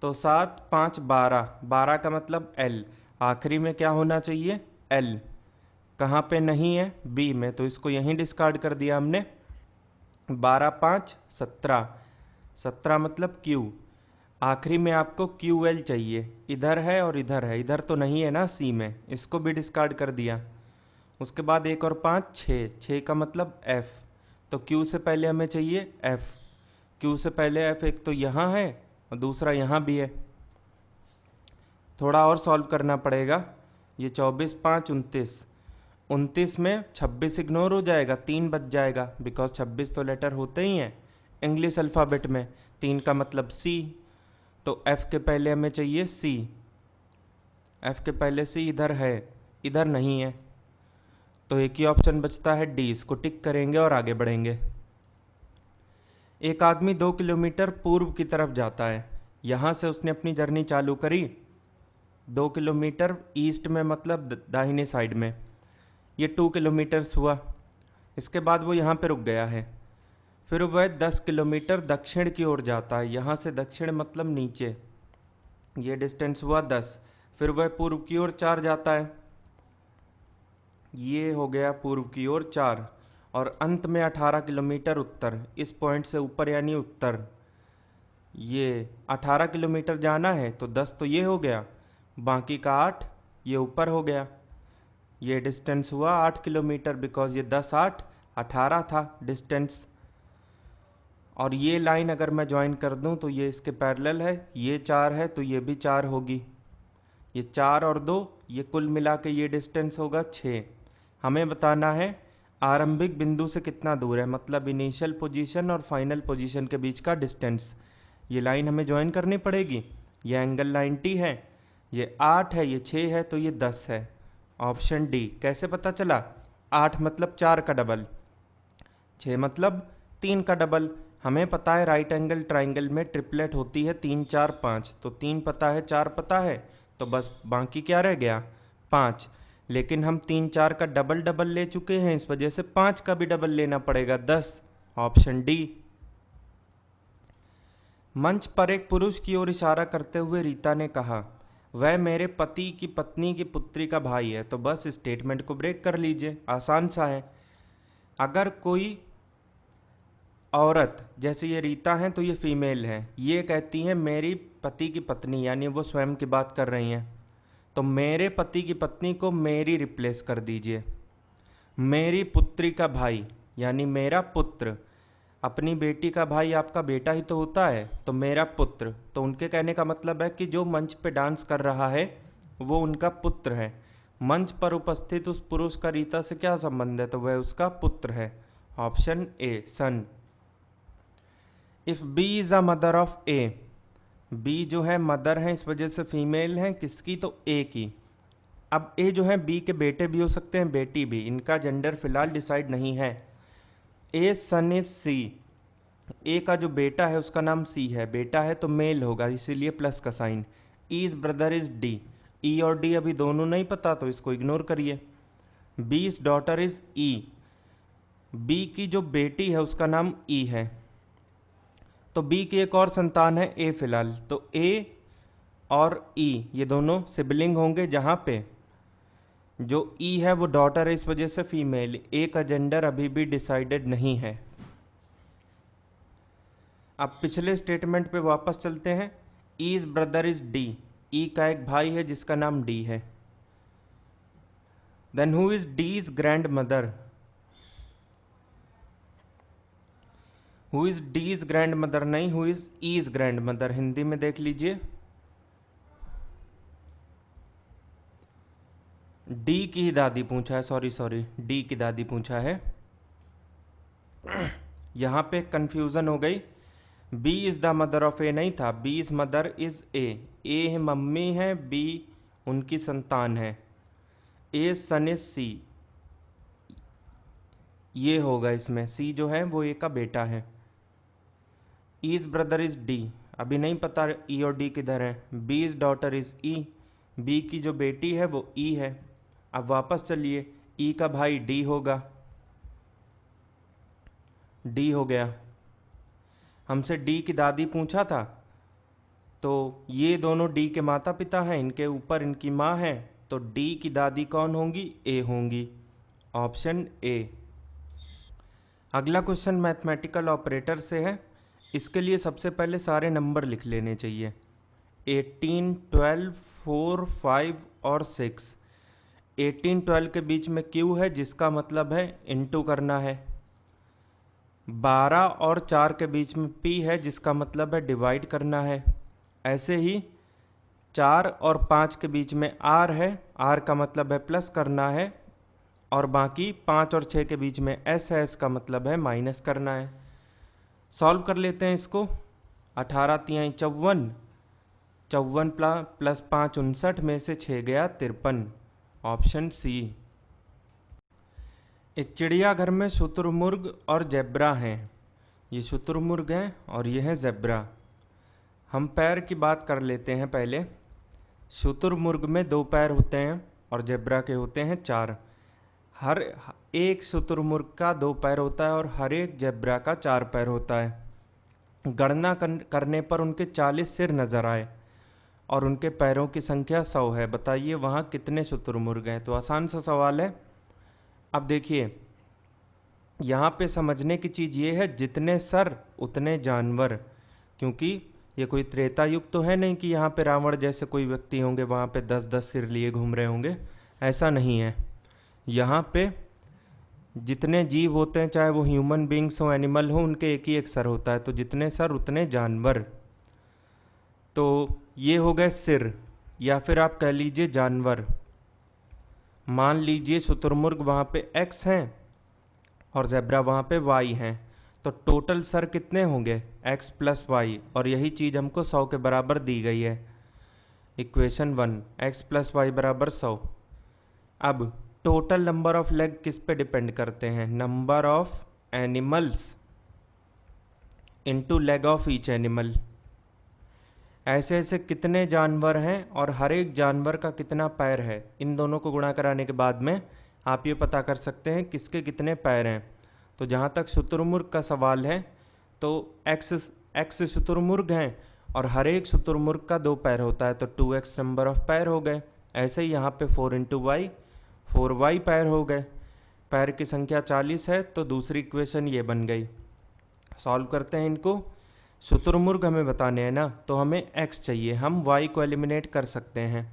तो 7, 5, 12, 12 का मतलब L, आखिरी में क्या होना चाहिए? L। कहाँ पे नहीं है? B में, तो इसको यहीं डिस्कार्ड कर दिया हमने। 12, 5, 17, 17 मतलब Q। आखिरी में आपको QL चाहिए, इधर है और इधर है, इधर तो नहीं है ना C में, इसको भी डिस्कार्ड कर दिया। उसके बाद 1 और 5, 6, 6 का मतलब F। तो Q से पहले हमें चाहिए F, Q से पहले F एक तो यहाँ है और दूसरा यहाँ भी है। थोड़ा और सॉल्व करना पड़ेगा। ये 24, 5, 29, 29 में 26 इग्नोर हो जाएगा, 3 बच जाएगा, बिकॉज 26 तो लेटर होते ही हैं इंग्लिश अल्फ़ाबेट में। 3 का मतलब C, तो F के पहले हमें चाहिए C। F के पहले C इधर है, इधर नहीं है, तो एक ही ऑप्शन बचता है D। इसको टिक करेंगे और आगे बढ़ेंगे। एक आदमी 2 किलोमीटर पूर्व की तरफ जाता है। यहाँ से उसने अपनी जर्नी चालू करी 2 किलोमीटर ईस्ट में, मतलब दाहिने साइड में। ये 2 किलोमीटर्स हुआ। इसके बाद वो यहाँ पे रुक गया है। फिर वह 10 किलोमीटर दक्षिण की ओर जाता है। यहाँ से दक्षिण मतलब नीचे, ये डिस्टेंस हुआ 10। फिर वह पूर्व की ओर 4 जाता है, ये हो गया पूर्व की ओर 4। और अंत में 18 किलोमीटर उत्तर, इस पॉइंट से ऊपर यानी उत्तर। ये 18 किलोमीटर जाना है, तो 10 तो ये हो गया, बाकी का 8 ये ऊपर हो गया। ये डिस्टेंस हुआ 8 किलोमीटर, बिकॉज ये 10, 8, 18 था डिस्टेंस। और ये लाइन अगर मैं ज्वाइन कर दूं तो ये इसके पैरेलल है, ये 4 है तो ये भी 4 होगी। ये 4 और 2, ये कुल मिला के ये डिस्टेंस होगा 6। हमें बताना है आरंभिक बिंदु से कितना दूर है, मतलब इनिशियल पोजीशन और फाइनल पोजीशन के बीच का डिस्टेंस। ये लाइन हमें ज्वाइन करनी पड़ेगी। ये एंगल 90 है, ये 8 है, ये 6 है, तो ये 10 है। Option D. कैसे पता चला? 8 मतलब 4 का डबल, 6 मतलब 3 का डबल। हमें पता है राइट एंगल ट्राइंगल में ट्रिपलेट होती है 3, 4, 5, तो 3 पता है, 4 पता है, तो बस बाकी क्या रह गया? 5। लेकिन हम 3, 4 का डबल डबल ले चुके हैं, इस वजह से 5 का भी डबल लेना पड़ेगा, 10। Option D. मंच पर एक पुरुष की ओर इशारा करते हुए रीता ने कहा, वह मेरे पति की पत्नी की पुत्री का भाई है। तो बस स्टेटमेंट को ब्रेक कर लीजिए, आसान सा है। अगर कोई औरत, जैसे ये रीता हैं तो ये फीमेल हैं, ये कहती हैं मेरी पति की पत्नी, यानी वो स्वयं की बात कर रही हैं, तो मेरे पति की पत्नी को मेरी रिप्लेस कर दीजिए। मेरी पुत्री का भाई, यानी मेरा पुत्र, अपनी बेटी का भाई आपका बेटा ही तो होता है, तो मेरा पुत्र, तो उनके कहने का मतलब है कि जो मंच पे डांस कर रहा है वो उनका पुत्र है। मंच पर उपस्थित उस पुरुष का रीता से क्या संबंध है, तो वह उसका पुत्र है। Option A, son. If B is a mother of A, B जो है मदर है, इस वजह से फीमेल है, किसकी, तो ए की। अब ए जो है बी के बेटे भी हो सकते हैं, बेटी भी, इनका जेंडर फिलहाल डिसाइड नहीं है। ए सन इज सी, ए का जो बेटा है उसका नाम सी है, बेटा है तो मेल होगा, इसीलिए प्लस का sign. E's brother is D, E और डी अभी दोनों नहीं पता तो इसको इग्नोर करिए। बीज डॉटर इज ई, बी की जो बेटी है उसका नाम ई है, तो बी की एक और संतान है ए फिलहाल, तो ए और ई ये दोनों सिबलिंग होंगे, जहाँ पे जो ई है वो डॉटर है, इस वजह से फीमेल। ए का जेंडर अभी भी डिसाइडेड नहीं है। अब पिछले स्टेटमेंट पे वापस चलते हैं। E's brother is D, E का एक भाई है जिसका नाम डी है। Then who is D's grandmother, who is D's grandmother नहीं, who is E's grandmother, Hindi में देख लीजिए। डी की ही दादी पूछा है, सॉरी डी की दादी पूछा है। यहाँ पे कंफ्यूजन हो गई, B is the mother of A नहीं था, B is mother is A mummy है, बी उनकी संतान है। ए सन इज सी, ये होगा इसमें, सी जो है वो ए का बेटा है। ईज ब्रदर इज डी, अभी नहीं पता ई और डी किधर है। B is daughter is E, B की जो बेटी है वो ई है। अब वापस चलिए, ई का भाई डी होगा, डी हो गया। हमसे डी की दादी पूछा था, तो ये दोनों डी के माता पिता हैं, इनके ऊपर इनकी माँ है, तो डी की दादी कौन होंगी, ए होंगी। Option A. अगला क्वेश्चन मैथमेटिकल ऑपरेटर से है। इसके लिए सबसे पहले सारे नंबर लिख लेने चाहिए। 18, 12, 4, 5 और 6। 18, 12 के बीच में क्यू है जिसका मतलब है इनटू करना है। 12 और 4 के बीच में पी है जिसका मतलब है डिवाइड करना है। ऐसे ही 4 और 5 के बीच में आर है, आर का मतलब है प्लस करना है, और बाकी 5 और 6 के बीच में एस है, इसका मतलब है माइनस करना है। सॉल्व कर लेते हैं इसको। 18 तियाई 54, 54 प्लस 5 59 में से 6 गया 53। Option C. एक चिड़ियाघर में शुतुरमुर्ग और जेब्रा हैं। ये शुतुरमुर्ग हैं और ये है जेब्रा। हम पैर की बात कर लेते हैं पहले। शुतुरमुर्ग में 2 पैर होते हैं और जेब्रा के होते हैं 4। हर एक शुतुरमुर्ग का 2 पैर होता है और हर एक जेब्रा का 4 पैर होता है। गणना करने पर उनके 40 सिर नजर आए और उनके पैरों की संख्या 100 है। बताइए वहाँ कितने शुतुरमुर्ग हैं। तो आसान सा सवाल है। अब देखिए, यहाँ पे समझने की चीज़ ये है, जितने सर उतने जानवर, क्योंकि ये कोई त्रेता युग तो है नहीं कि यहाँ पे रावण जैसे कोई व्यक्ति होंगे वहाँ पे 10-10 सिर लिए घूम रहे होंगे, ऐसा नहीं है। यहाँ पे जितने जीव होते हैं, चाहे वो ह्यूमन बींग्स हो, एनिमल हो, उनके एक ही एक सर होता है। तो जितने सर उतने जानवर। तो ये हो गए सिर, या फिर आप कह लीजिए जानवर। मान लीजिए शुतुरमुर्ग वहाँ पे x हैं और जेब्रा वहाँ पे y हैं, तो टोटल सर कितने होंगे, x प्लस वाई, और यही चीज़ हमको 100 के बराबर दी गई है। इक्वेशन 1, x प्लस वाई बराबर 100। अब टोटल नंबर ऑफ लेग किस पे डिपेंड करते हैं, number of animals into leg of each animal. ऐसे ऐसे कितने जानवर हैं और हर एक जानवर का कितना पैर है, इन दोनों को गुणा कराने के बाद में आप ये पता कर सकते हैं किसके कितने पैर हैं। तो जहाँ तक शुतुरमुर्ग का सवाल है, तो एक्स शुतुरमुर्ग हैं और हर एक शुतुरमुर्ग का 2 पैर होता है, तो 2x नंबर ऑफ पैर हो गए। ऐसे ही यहाँ पे 4 × y, 4y पैर हो गए। पैर की संख्या 40 है, तो दूसरी इक्वेशन ये बन गई। सॉल्व करते हैं इनको। शुतुरमुर्ग हमें बताने हैं ना, तो हमें x चाहिए, हम y को एलिमिनेट कर सकते हैं।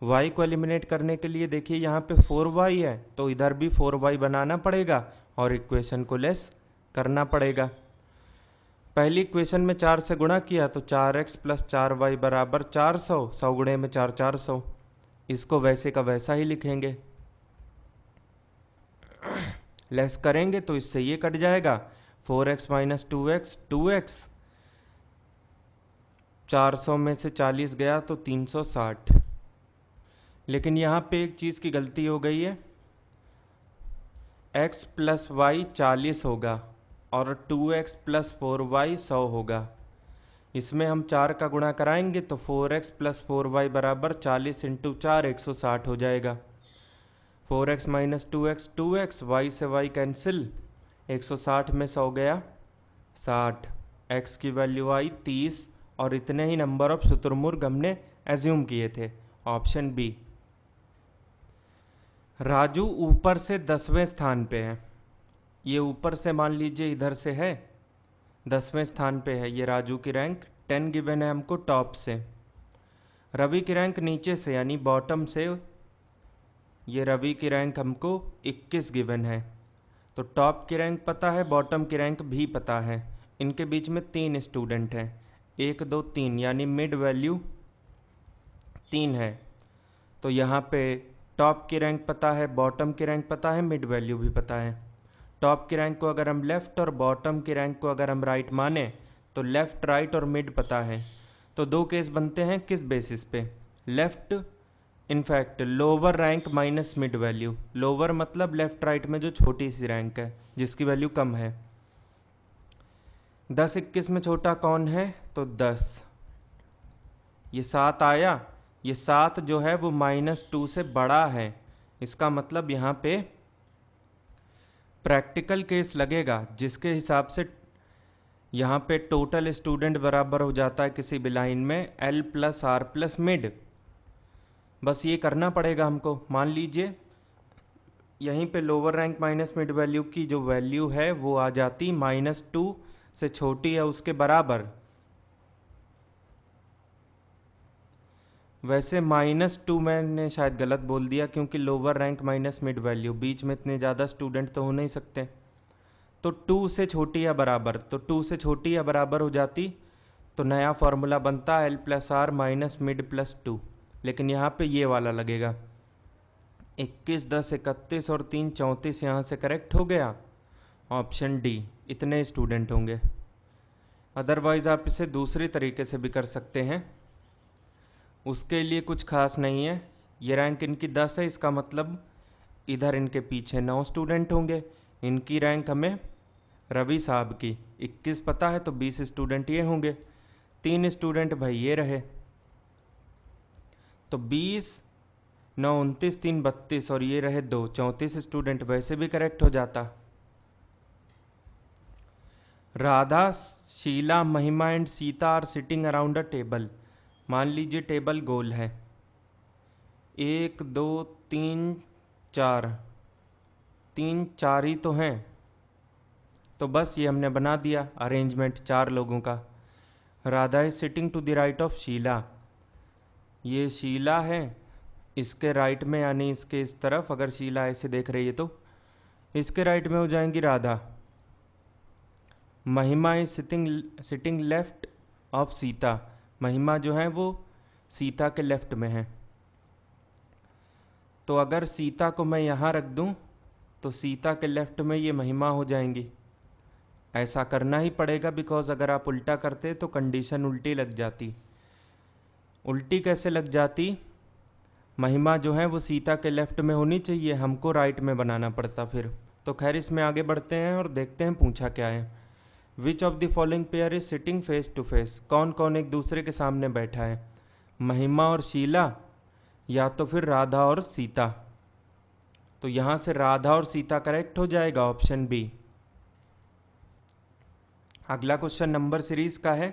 y को एलिमिनेट करने के लिए देखिए यहाँ पे 4y है, तो इधर भी 4y बनाना पड़ेगा और इक्वेशन को लेस करना पड़ेगा। पहली इक्वेशन में 4 से गुणा किया तो 4x प्लस 4y बराबर 400, 100 गुणे में 4 400। इसको वैसे का वैसा ही लिखेंगे, लेस करेंगे तो इससे ये कट जाएगा, 4x माइनस 2x 2x, 400 में से 40 गया तो 360। लेकिन यहाँ पे एक चीज़ की गलती हो गई है, x प्लस वाई 40 होगा और 2x प्लस 4y 100 होगा। इसमें हम 4 का गुणा कराएंगे तो 4x प्लस 4y बराबर 40 इंटू 4 160 हो जाएगा। 4x minus 2x 2x, y से y कैंसिल, 160 में 100 गया 60, x की वैल्यू आई 30 और इतने ही नंबर ऑफ शुतुरमुर्ग हमने एज्यूम किए थे, ऑप्शन बी। राजू ऊपर से 10वें स्थान पे है, ये ऊपर से मान लीजिए इधर से है, 10वें स्थान पे है ये राजू की रैंक, 10 गिवन है हमको टॉप से। रवि की रैंक नीचे से यानी बॉटम से, ये रवि की रैंक हमको 21 गिवन है। तो टॉप की रैंक पता है, बॉटम की रैंक भी पता है। इनके बीच में 3 स्टूडेंट हैं, 1 2 3, यानी मिड वैल्यू 3 है। तो यहाँ पे टॉप की रैंक पता है, बॉटम की रैंक पता है, मिड वैल्यू भी पता है। टॉप की रैंक को अगर हम लेफ़्ट और बॉटम की रैंक को अगर हम राइट माने तो लेफ़्ट राइट और मिड पता है। तो 2 केस बनते हैं, किस बेसिस पे? Left, in fact lower rank minus mid value. Lower मतलब लेफ़्ट राइट में जो छोटी सी रैंक है जिसकी वैल्यू कम है। 10 21 में छोटा कौन है? तो 10। ये 7 आया, ये 7 जो है वो -2 से बड़ा है। इसका मतलब यहाँ पे प्रैक्टिकल केस लगेगा जिसके हिसाब से यहाँ पे टोटल स्टूडेंट बराबर हो जाता है किसी भी लाइन में L plus R plus mid. बस ये करना पड़ेगा हमको। मान लीजिए यहीं पे lower rank minus mid value की जो वैल्यू है वो आ जाती -2 से छोटी है उसके बराबर। वैसे -2 मैंने शायद गलत बोल दिया क्योंकि lower rank minus mid value, बीच में इतने ज़्यादा स्टूडेंट तो हो नहीं सकते। तो 2 से छोटी या बराबर, तो 2 से छोटी या बराबर हो जाती तो नया फॉर्मूला बनता L plus R minus mid plus 2। लेकिन यहाँ पे ये वाला लगेगा। 21 10 31 और 3 34, यहाँ से करेक्ट हो गया, ऑप्शन डी, इतने स्टूडेंट होंगे। अदरवाइज़ आप इसे दूसरी तरीके से भी कर सकते हैं, उसके लिए कुछ खास नहीं है। ये रैंक इनकी 10 है, इसका मतलब इधर इनके पीछे 9 स्टूडेंट होंगे। इनकी रैंक हमें रवि साहब की 21 पता है तो 20 स्टूडेंट ये होंगे। 3 स्टूडेंट भाई ये रहे, तो 20 9 29 3 32 और ये रहे 2 34 स्टूडेंट, वैसे भी करेक्ट हो जाता। Radha, Sheela, Mahima and Sita are sitting around a table. मान लीजिए टेबल गोल है, 1 2 3 4, 3 4 ही तो हैं, तो बस ये हमने बना दिया अरेंजमेंट 4 लोगों का। Radha is sitting to the right of Sheela, ये शीला है, इसके राइट में यानी इसके इस तरफ, अगर शीला ऐसे देख रही है तो इसके राइट में हो जाएंगी राधा। महिमा is sitting left of Sita, महिमा जो है वो सीता के लेफ्ट में है। तो अगर सीता को मैं यहाँ रख दूँ तो सीता के लेफ्ट में ये महिमा हो जाएंगी। ऐसा करना ही पड़ेगा बिकॉज अगर आप उल्टा करते तो कंडीशन उल्टी लग जाती। उल्टी कैसे लग जाती? महिमा जो है वो सीता के लेफ्ट में होनी चाहिए, हमको राइट में बनाना पड़ता फिर। तो खैर इसमें आगे बढ़ते हैं और देखते हैं पूछा क्या है। Which of the following pair is sitting face to face, कौन कौन एक दूसरे के सामने बैठा है? महिमा और शीला या तो फिर राधा और सीता। तो यहाँ से राधा और सीता करेक्ट हो जाएगा, ऑप्शन बी। अगला क्वेश्चन नंबर सीरीज का है।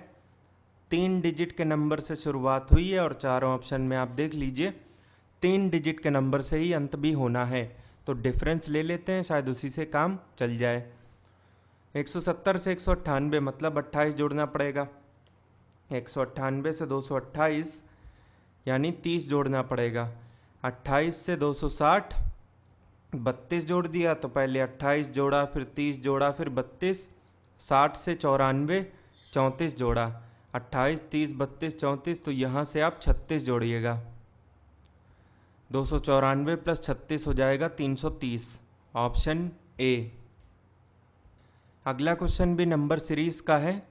3 डिजिट के नंबर से शुरुआत हुई है और चारों ऑप्शन में आप देख लीजिए 3 डिजिट के नंबर से ही अंत भी होना है। तो डिफरेंस ले लेते हैं, शायद उसी से काम चल जाए। 170 से 198 मतलब 28 जोड़ना पड़ेगा। 198 से 228 यानी 30 जोड़ना पड़ेगा। 28 से 260 32 जोड़ दिया, तो पहले 28 जोड़ा, फिर 30 जोड़ा, फिर 32। 60 से 94 34 जोड़ा, 28 30 32 34, तो यहाँ से आप 36 जोड़िएगा। 294 प्लस 36 हो जाएगा 330, ऑप्शन ए। अगला क्वेश्चन भी नंबर सीरीज का है।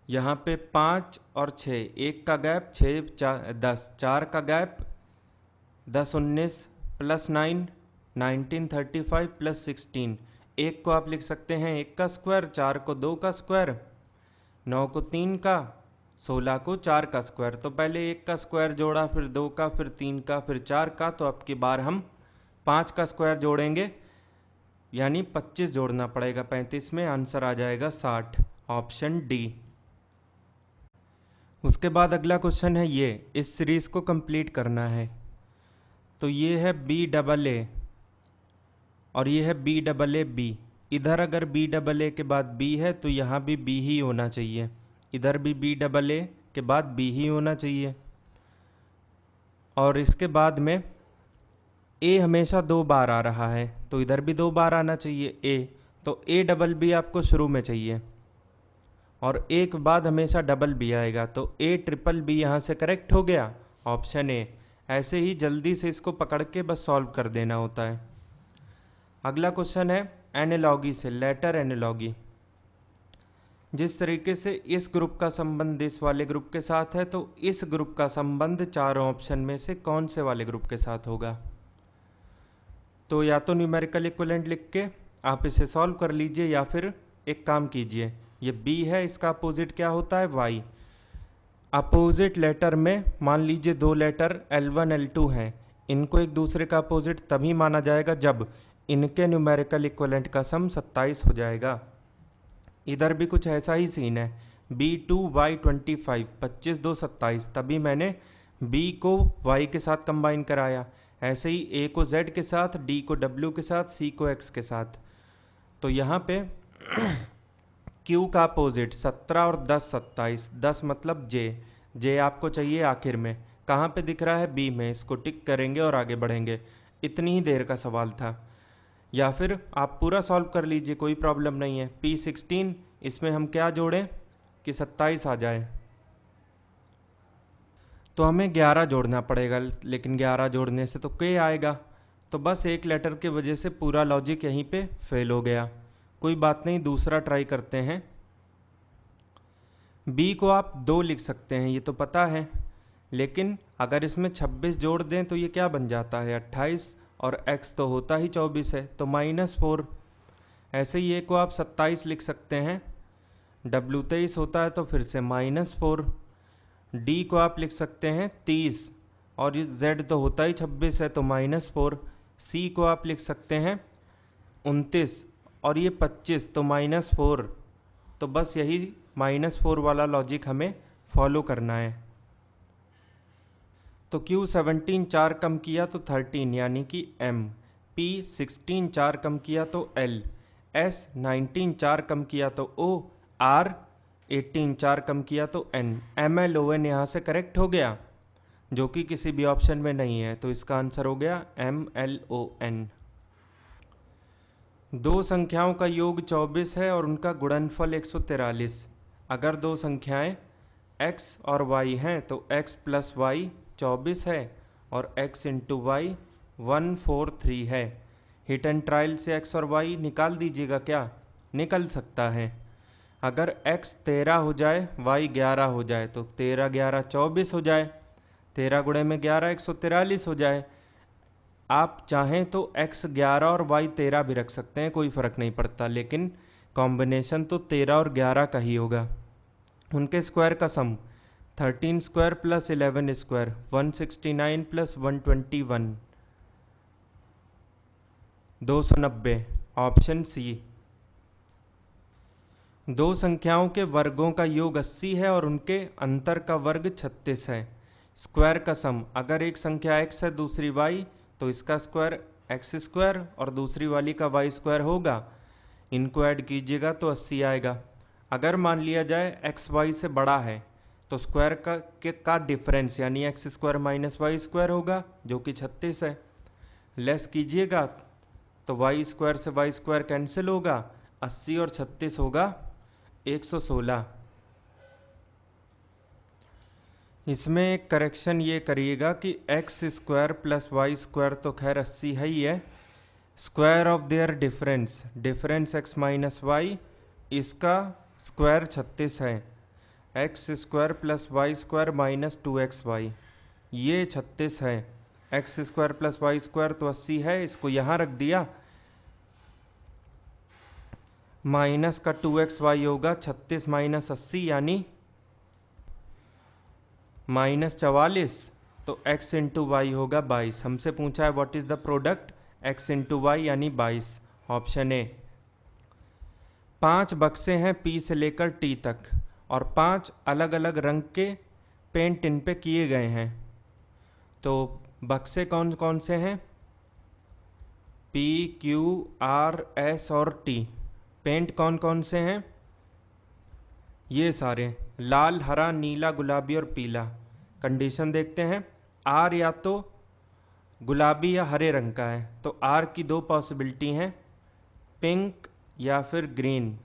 यहाँ पे 5 और 6, 1 का गैप, 6 10, 4 का गैप, 10 19 प्लस 9 19 35 प्लस 16। 1 को आप लिख सकते हैं 1 का स्क्वायर, 4 को 2 का स्क्वायर, 9 को 3 का, 16 को 4 का स्क्वायर। तो पहले 1 का स्क्वायर जोड़ा, फिर 2 का, फिर 3 का, फिर 4 का। तो अब की बार हम 5 का स्क्वायर जोड़ेंगे, यानी 25 जोड़ना पड़ेगा। 35 में आंसर आ जाएगा 60, ऑप्शन डी। उसके बाद अगला क्वेश्चन है ये, इस सीरीज को कंप्लीट करना है। तो ये है BAA और ये है BAAB। इधर अगर BAA के बाद B है तो यहाँ भी B ही होना चाहिए, इधर भी BAA के बाद B ही होना चाहिए। और इसके बाद में A हमेशा 2 बार आ रहा है, तो इधर भी 2 बार आना चाहिए A। तो ABB आपको शुरू में चाहिए, और A के बाद हमेशा डबल B आएगा, तो ABBB यहाँ से करेक्ट हो गया, ऑप्शन ए। ऐसे ही जल्दी से इसको पकड़ के बस सॉल्व कर देना होता है। अगला क्वेश्चन है एनालॉगी से, लेटर एनालॉगी। जिस तरीके से इस ग्रुप का संबंध इस वाले ग्रुप के साथ है, तो इस ग्रुप का संबंध चारों ऑप्शन में से कौन से वाले ग्रुप के साथ होगा? तो या तो न्यूमेरिकल इक्विवेलेंट लिख के आप इसे सॉल्व कर लीजिए, या फिर एक काम कीजिए, ये B है, इसका अपोजिट क्या होता है? Y। अपोजिट लेटर में मान लीजिए 2 लेटर L1 L2 हैं, इनको एक दूसरे का अपोजिट तभी माना जाएगा जब इनके न्यूमेरिकल इक्विवेलेंट का सम 27 हो जाएगा। इधर भी कुछ ऐसा ही सीन है, B2Y25, 25 2 27, तभी मैंने B को Y के साथ कंबाइन कराया। ऐसे ही A को Z के साथ, D को W के साथ, C को X के साथ। तो यहाँ पे Q का अपोजिट 17 और 10 27, 10 मतलब J आपको चाहिए आखिर में, कहाँ पे दिख रहा है? B में। इसको टिक करेंगे और आगे बढ़ेंगे। इतनी ही देर का सवाल था, या फिर आप पूरा सॉल्व कर लीजिए, कोई प्रॉब्लम नहीं है। P16, इसमें हम क्या जोड़ें कि 27 आ जाए? तो हमें 11 जोड़ना पड़ेगा, लेकिन 11 जोड़ने से तो K आएगा, तो बस एक लेटर की वजह से पूरा लॉजिक यहीं पे फेल हो गया। कोई बात नहीं, दूसरा ट्राई करते हैं। B को आप 2 लिख सकते हैं, ये तो पता है, लेकिन अगर इसमें 26 जोड़ दें तो ये क्या बन जाता है? 28, और x तो होता ही 24 है, तो -4। ऐसे ही A को आप 27 लिख सकते हैं, W 23 होता है, तो फिर से -4। D को आप लिख सकते हैं 30, और ये Z तो होता ही 26 है, तो -4। C को आप लिख सकते हैं 29, और ये 25, तो -4। तो बस यही -4 वाला लॉजिक हमें फॉलो करना है। तो Q17 4 कम किया तो 13, यानी कि M। P16 4 कम किया तो L। S19 4 कम किया तो O। R18 4 कम किया तो N। MLON यहाँ से करेक्ट हो गया, जो कि किसी भी ऑप्शन में नहीं है, तो इसका आंसर हो गया MLON। दो संख्याओं का योग 24 है और उनका गुणनफल 143। अगर दो संख्याएं x और y हैं तो x प्लस वाई 24 है और x इंटू वाई 143 है। हिट एंड ट्रायल से x और y निकाल दीजिएगा, क्या निकल सकता है? अगर x 13 हो जाए, y 11 हो जाए, तो 13 11 24 हो जाए, 13 गुणे में 11 143 हो जाए। आप चाहें तो x 11 और y 13 भी रख सकते हैं, कोई फ़र्क नहीं पड़ता, लेकिन कॉम्बिनेशन तो 13 और 11 का ही होगा। उनके स्क्वायर का sum 13 square plus 11 square 169 plus 121 290, option C. दो संख्याओं के वर्गों का योग 80 है और उनके अंतर का वर्ग 36 है। स्क्वायर का सम, अगर एक संख्या x है दूसरी y, तो इसका स्क्वायर x स्क्वायर और दूसरी वाली का y स्क्वायर होगा। इनको ऐड कीजिएगा तो 80 आएगा। अगर मान लिया जाए एक्स वाई से बड़ा है तो स्क्वायर का डिफरेंस यानी X square minus Y square होगा जो कि 36 है। लेस कीजिएगा तो वाई स्क्वायर से वाई स्क्वायर कैंसिल होगा, 80 और 36 होगा 116। इसमें एक करेक्शन ये करिएगा कि X square plus Y square तो खैर 80 है ही है, square of their difference X minus Y, इसका स्क्वायर 36 है। X square plus Y square minus 2xy, ये 36 है। X square plus Y square तो 80 है, इसको यहाँ रख दिया, माइनस का 2xy होगा 36 माइनस 80 यानी माइनस 44, तो x इंटू वाई होगा 22। हमसे पूछा है what is the product x into Y यानी 22, ऑप्शन ए। 5 बक्से हैं P से लेकर T तक और 5 अलग अलग रंग के पेंट इन पे किए गए हैं। तो बक्से कौन कौन से हैं? P, Q, R, S और T। पेंट कौन कौन से हैं? ये सारे, लाल, हरा, नीला, गुलाबी और पीला। कंडीशन देखते हैं, आर या तो गुलाबी या हरे रंग का है, तो आर की 2 पॉसिबिलिटी हैं, पिंक या फिर ग्रीन।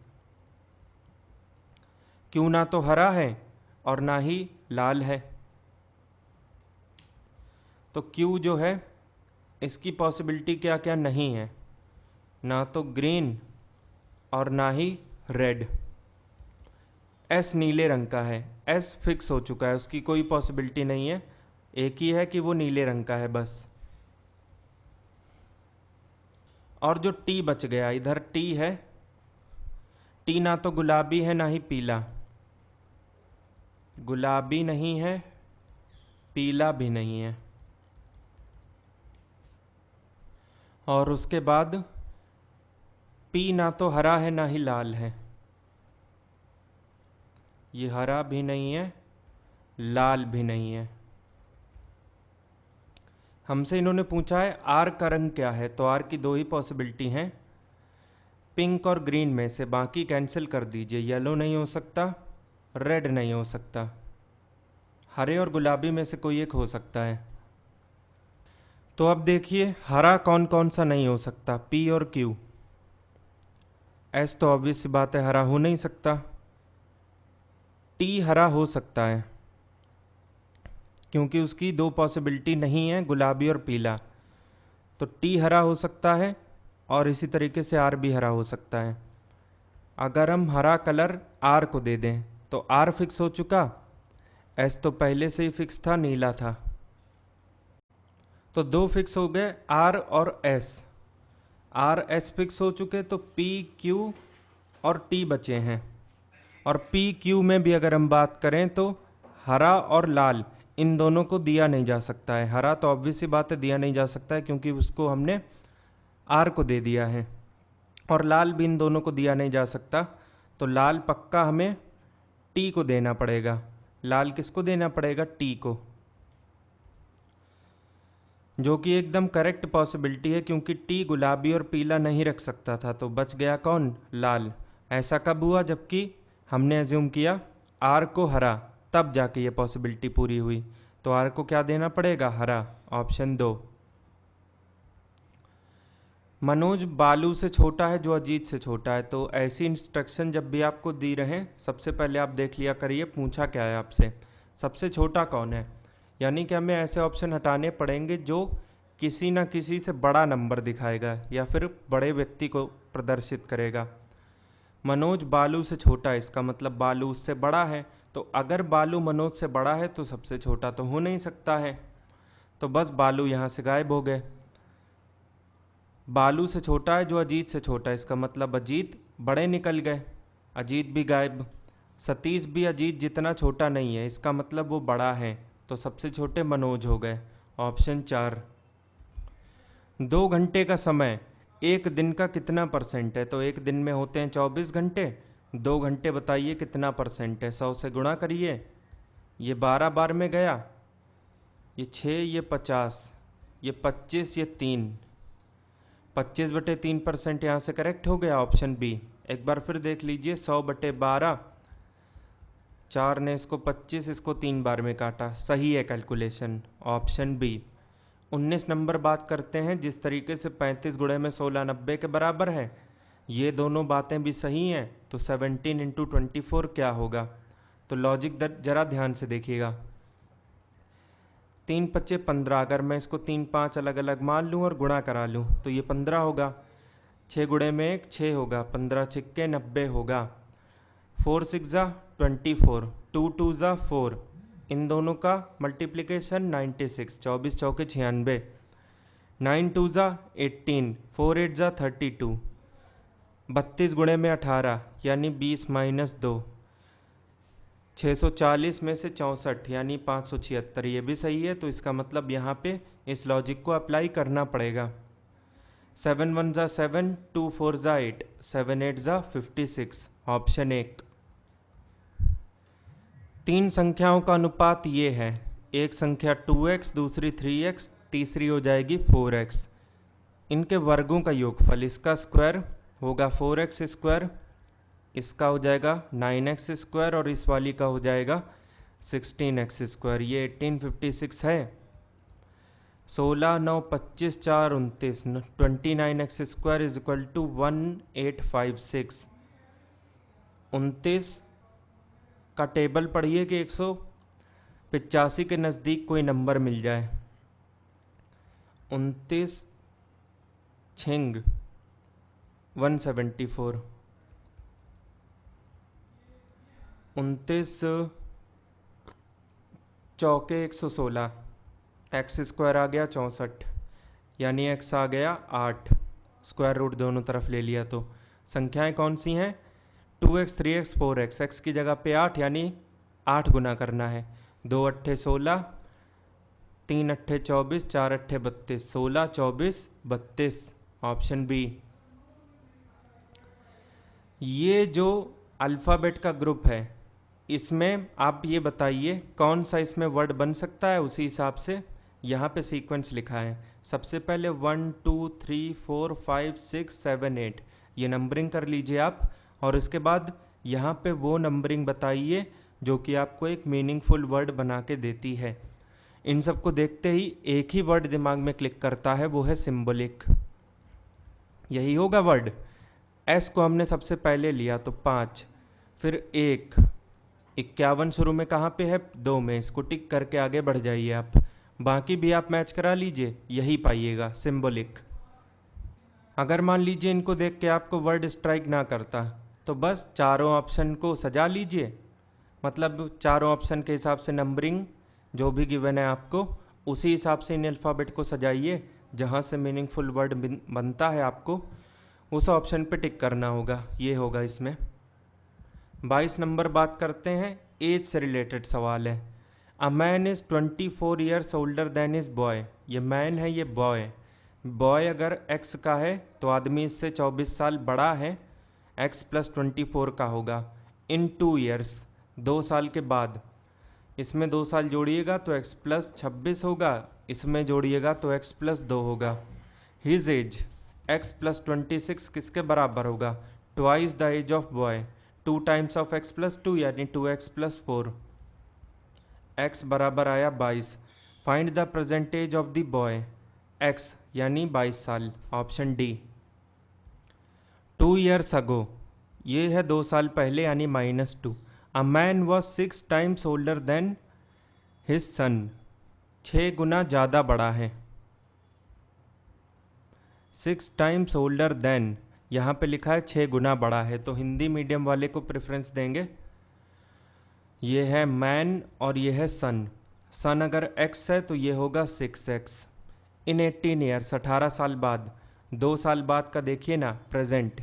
क्यू ना तो हरा है और ना ही लाल है, तो क्यू जो है इसकी पॉसिबिलिटी क्या क्या नहीं है, ना तो ग्रीन और ना ही रेड। एस नीले रंग का है, एस फिक्स हो चुका है, उसकी कोई पॉसिबिलिटी नहीं है, एक ही है कि वो नीले रंग का है बस। और जो टी बच गया, इधर टी है, टी ना तो गुलाबी है ना ही पीला, गुलाबी नहीं है, पीला भी नहीं है। और उसके बाद पी ना तो हरा है ना ही लाल है, ये हरा भी नहीं है, लाल भी नहीं है। हमसे इन्होंने पूछा है आर का रंग क्या है, तो आर की 2 ही पॉसिबिलिटी हैं, पिंक और ग्रीन में से, बाकी कैंसिल कर दीजिए। येलो नहीं हो सकता, रेड नहीं हो सकता, हरे और गुलाबी में से कोई एक हो सकता है। तो अब देखिए हरा कौन कौन सा नहीं हो सकता, पी और क्यू। एस तो ऑब्वियस सी बात है हरा हो नहीं सकता, टी हरा हो सकता है क्योंकि उसकी 2 पॉसिबिलिटी नहीं है, गुलाबी और पीला, तो टी हरा हो सकता है और इसी तरीके से आर भी हरा हो सकता है। अगर हम हरा कलर आर को दे दें तो आर फिक्स हो चुका, एस तो पहले से ही फिक्स था, नीला था, तो 2 फिक्स हो गए, आर और एस। आर एस फिक्स हो चुके, तो पी क्यू और टी बचे हैं। और पी क्यू में भी अगर हम बात करें तो हरा और लाल इन दोनों को दिया नहीं जा सकता है। हरा तो ऑब्वियस सी बात है दिया नहीं जा सकता है क्योंकि उसको हमने आर को दे दिया है, और लाल भी इन दोनों को दिया नहीं जा सकता, तो लाल पक्का हमें टी को देना पड़ेगा। लाल किसको देना पड़ेगा? टी को, जो कि एकदम करेक्ट पॉसिबिलिटी है क्योंकि टी गुलाबी और पीला नहीं रख सकता था, तो बच गया कौन? लाल। ऐसा कब हुआ? जबकि हमने एज्यूम किया आर को हरा, तब जाके ये पॉसिबिलिटी पूरी हुई, तो आर को क्या देना पड़ेगा? हरा, ऑप्शन 2। मनोज बालू से छोटा है जो अजीत से छोटा है, तो ऐसी इंस्ट्रक्शन जब भी आपको दी रहें सबसे पहले आप देख लिया करिए पूछा क्या है आपसे, सबसे छोटा कौन है, यानी कि हमें ऐसे ऑप्शन हटाने पड़ेंगे जो किसी ना किसी से बड़ा नंबर दिखाएगा या फिर बड़े व्यक्ति को प्रदर्शित करेगा। मनोज बालू से छोटा है, इसका मतलब बालू उससे बड़ा है, तो अगर बालू मनोज से बड़ा है तो सबसे छोटा तो हो नहीं सकता है, तो बस बालू यहाँ से गायब हो गए। बालू से छोटा है जो अजीत से छोटा है, इसका मतलब अजीत बड़े निकल गए, अजीत भी गायब। सतीश भी अजीत जितना छोटा नहीं है, इसका मतलब वो बड़ा है, तो सबसे छोटे मनोज हो गए, ऑप्शन 4। 2 घंटे का समय एक दिन का कितना परसेंट है? तो एक दिन में होते हैं 24 घंटे, 2 घंटे बताइए कितना परसेंट है? 100 से गुणा करिए, ये 12 बार में गया, ये 6, ये 50, ये 25, ये 3, 25/3% यहाँ से करेक्ट हो गया, ऑप्शन बी। एक बार फिर देख लीजिए, 100/12, 4 ने इसको 25, इसको 3 बार में काटा, सही है कैलकुलेशन, ऑप्शन बी। 19 नंबर बात करते हैं, जिस तरीके से 35 गुणे में 16 90 के बराबर है, ये दोनों बातें भी सही हैं, तो 17 × 24 क्या होगा? तो लॉजिक जरा ध्यान से देखिएगा। 3 × 5 = 15, अगर मैं इसको 3 5 अलग अलग मान लूँ और गुणा करा लूँ तो ये 15 होगा। 6 गुणे में 1 6 होगा, 15 छिक्के 90 होगा। 4 6 = 24, 2 2 = 4, इन दोनों का मल्टीप्लिकेशन 96, 24 चौके 96, 9 2 = 18, 4 8 = 32, 32 गुणे में 18 यानी 20 - 2, 640 में से 64 यानी 576, ये भी सही है। तो इसका मतलब यहाँ पे इस लॉजिक को अप्लाई करना पड़ेगा। 7 1 = 7, 2 4 = 8, 7 8 = 56, ऑप्शन 1। 3 संख्याओं का अनुपात ये है, एक संख्या 2x, दूसरी 3x, तीसरी हो जाएगी 4x। इनके वर्गों का योगफल, इसका स्क्वायर होगा 4x², इसका हो जाएगा 9x², और इस वाली का हो जाएगा 16x²। ये 1856 है। 16 9 25 4 29, 29x² = 1856। 29 का टेबल पढ़िए कि 185 के नज़दीक कोई नंबर मिल जाए। 29 छिंग 174, 29 चौके 116, x² आ गया 64, यानी x आ गया 8, स्क्वायर रूट दोनों तरफ ले लिया। तो संख्याएं कौन सी हैं? 2x 3x 4x, x की जगह पे 8 यानी 8 गुना करना है। 2 8 16, 3 8 24, 4 8 32, 16 24 32, ऑप्शन बी। ये जो अल्फ़ाबेट का ग्रुप है, इसमें आप ये बताइए कौन सा इसमें वर्ड बन सकता है, उसी हिसाब से यहाँ पे सीक्वेंस लिखा है। सबसे पहले 1 2 3 4 5 6 7 8, ये नंबरिंग कर लीजिए आप, और इसके बाद यहाँ पे वो नंबरिंग बताइए जो कि आपको एक मीनिंगफुल वर्ड बना के देती है। इन सबको देखते ही एक ही वर्ड दिमाग में क्लिक करता है, वो है सिंबॉलिक। यही होगा वर्ड। एस को हमने सबसे पहले लिया तो 5, फिर 1, 51 शुरू में कहाँ पे है? 2 में, इसको टिक करके आगे बढ़ जाइए आप। बाकी भी आप मैच करा लीजिए, यही पाइएगा सिंबॉलिक। अगर मान लीजिए इनको देख के आपको वर्ड स्ट्राइक ना करता, तो बस चारों ऑप्शन को सजा लीजिए, मतलब चारों ऑप्शन के हिसाब से नंबरिंग जो भी गिवन है आपको, उसी हिसाब से इन अल्फ़ाबेट को सजाइए। जहाँ से मीनिंगफुल वर्ड बनता है आपको उस ऑप्शन पे टिक करना होगा, ये होगा इसमें। 22 नंबर बात करते हैं, एज से रिलेटेड सवाल है। A man is 24 years older than is boy, ये मैन है, ये बॉय। बॉय अगर x का है तो आदमी इससे 24 साल बड़ा है, x + 24 का होगा। इन 2 ईयर्स, 2 साल के बाद, इसमें 2 साल जोड़िएगा तो x + 26 होगा, इसमें जोड़िएगा तो x + 2 होगा। हिज एज, x + 26 किसके बराबर होगा? Twice the age of boy, 2 times of x + 2 यानी 2x + 4, x बराबर आया 22। Find the present age of the boy, x यानी 22 साल, ऑप्शन डी। 2 ईयर्स अगो, ये है 2 साल पहले यानी -2। A man was 6 times older than his son, 6 गुना ज़्यादा बड़ा है। 6 टाइम्स ओल्डर देन, यहाँ पे लिखा है 6 गुना बड़ा है, तो हिंदी मीडियम वाले को प्रेफरेंस देंगे। ये है मैन और ये है सन। सन अगर x है तो ये होगा 6x। इन 18 ईयर्स, 18 साल बाद, 2 साल बाद का देखिए ना प्रेजेंट,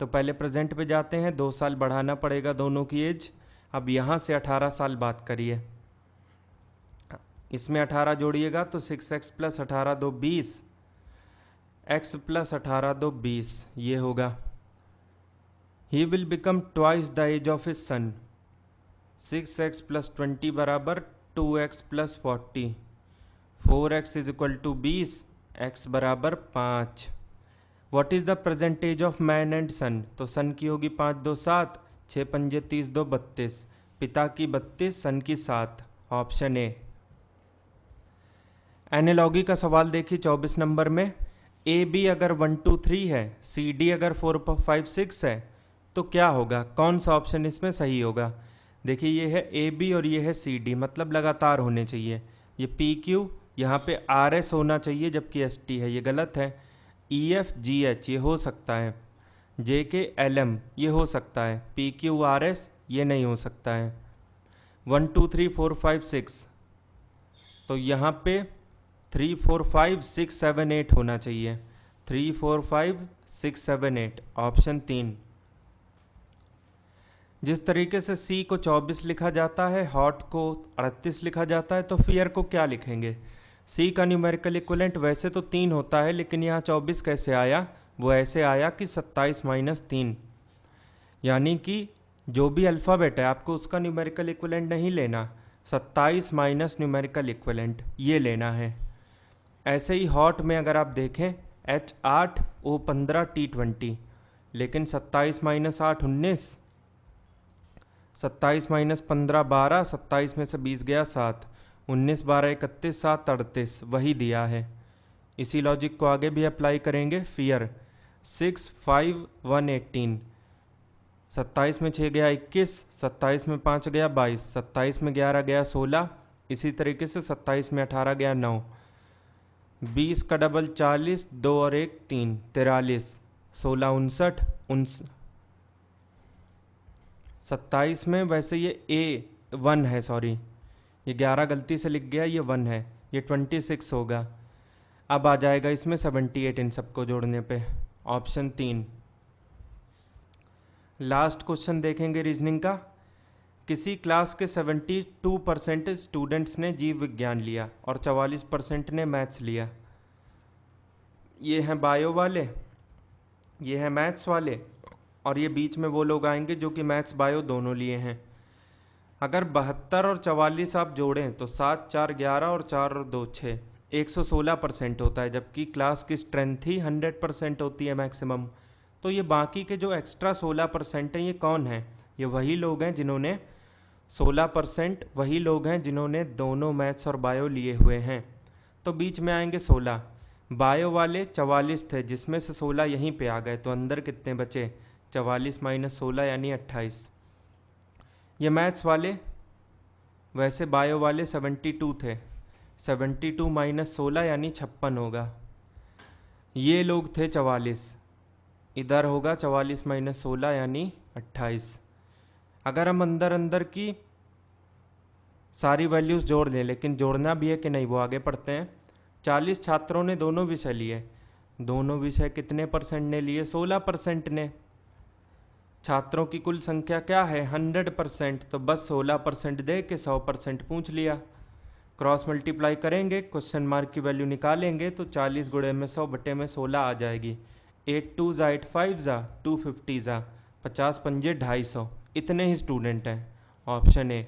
तो पहले प्रेजेंट पे जाते हैं, 2 साल बढ़ाना पड़ेगा दोनों की एज। अब यहाँ से 18 साल बात करिए, इसमें 18 जोड़िएगा तो 6x + 18 2 20, x + 18 2 20, ये होगा। He will become twice the age of his son, 6x + 20 बराबर 2x + 40, 4x = 20, x बराबर 5। What is the percentage of man and son, तो सन की होगी 5 2 7, 6 पंजे 30 2 32, पिता की 32, सन की 7, ऑप्शन ए। एनालॉगी का सवाल देखिए 24 नंबर में, ए बी अगर 1 2 3 है, सी डी अगर 4 5 6 है, तो क्या होगा, कौन सा ऑप्शन इसमें सही होगा। देखिए ये है ए बी और ये है सी डी, मतलब लगातार होने चाहिए। ये पी क्यू, यहाँ पे आर एस होना चाहिए जबकि एस टी है, ये गलत है। ई एफ जी एच ये हो सकता है, जे के एल एम ये हो सकता है, पी क्यू आर एस ये नहीं हो सकता है। 1 2 3 4 5 6, तो यहाँ पे 3 4 5 6 7 8 होना चाहिए, 3 4 5 6 7 8, ऑप्शन 3। जिस तरीके से सी को 24 लिखा जाता है, हॉट को 38 लिखा जाता है, तो फियर को क्या लिखेंगे। सी का न्यूमेरिकल इक्विवेलेंट वैसे तो 3 होता है, लेकिन यहाँ 24 कैसे आया, वो ऐसे आया कि 27 - 3, यानी कि जो भी अल्फ़ाबेट है आपको उसका न्यूमेरिकल इक्विवेलेंट नहीं लेना, 27 माइनस न्यूमेरिकल इक्विवेलेंट ये लेना है। ऐसे ही हॉट में अगर आप देखें H8 O15 T20, लेकिन 27 - 8 19, 27 - 15 12, 27 में से 20 गया 7, 19 12 31 7 38, वही दिया है। इसी लॉजिक को आगे भी अप्लाई करेंगे। फियर 6 5 1 18, 27 में 6 गया 21, 27 में 5 गया 22, 27 में 11 गया 16, इसी तरीके से 27 में 18 गया 9, 20 का डबल 40, 2 और 1 3, 43, 16 59, 27 में वैसे ये ए 1 है, सॉरी ये 11 गलती से लिख गया, ये 1 है, ये 26 होगा। अब आ जाएगा इसमें 78 इन सबको जोड़ने पे, ऑप्शन 3। लास्ट क्वेश्चन देखेंगे रीजनिंग का। किसी क्लास के 72% स्टूडेंट्स ने जीव विज्ञान लिया और 44% ने मैथ्स लिया। ये हैं बायो वाले, ये हैं मैथ्स वाले, और ये बीच में वो लोग आएंगे जो कि मैथ्स बायो दोनों लिए हैं। अगर 72 और 44 आप जोड़ें तो 7 4 11 और 4 और 2 6, 116% होता है, जबकि क्लास की स्ट्रेंथ ही 100% होती है मैक्सिमम। तो ये बाकी के जो एक्स्ट्रा 16% हैं ये कौन हैं, ये वही लोग हैं जिन्होंने 16%, वही लोग हैं जिन्होंने दोनों मैथ्स और बायो लिए हुए हैं। तो बीच में आएंगे 16, बायो वाले 44 थे जिसमें से 16 यहीं पे आ गए, तो अंदर कितने बचे, 44 - 16 यानी 28। ये मैथ्स वाले, वैसे बायो वाले 72 थे, 72 - 16 यानी 56 होगा। ये लोग थे 44, इधर होगा 44 - 16 यानी 28। अगर हम अंदर अंदर की सारी वैल्यूज़ जोड़ लें, लेकिन जोड़ना भी है कि नहीं वो आगे पढ़ते हैं। 40 छात्रों ने दोनों विषय लिए, दोनों विषय कितने परसेंट ने लिए, 16% ने। छात्रों की कुल संख्या क्या है, 100%, तो बस 16% दे के 100% पूछ लिया। क्रॉस मल्टीप्लाई करेंगे, क्वेश्चन मार्क की वैल्यू निकालेंगे तो 40 गुणे में 100 बटे में 16 आ जाएगी। 8 2 ज़ा 8 5 ज़ा 250 ज़ा 50 पंजे 250, इतने ही स्टूडेंट हैं, ऑप्शन ए।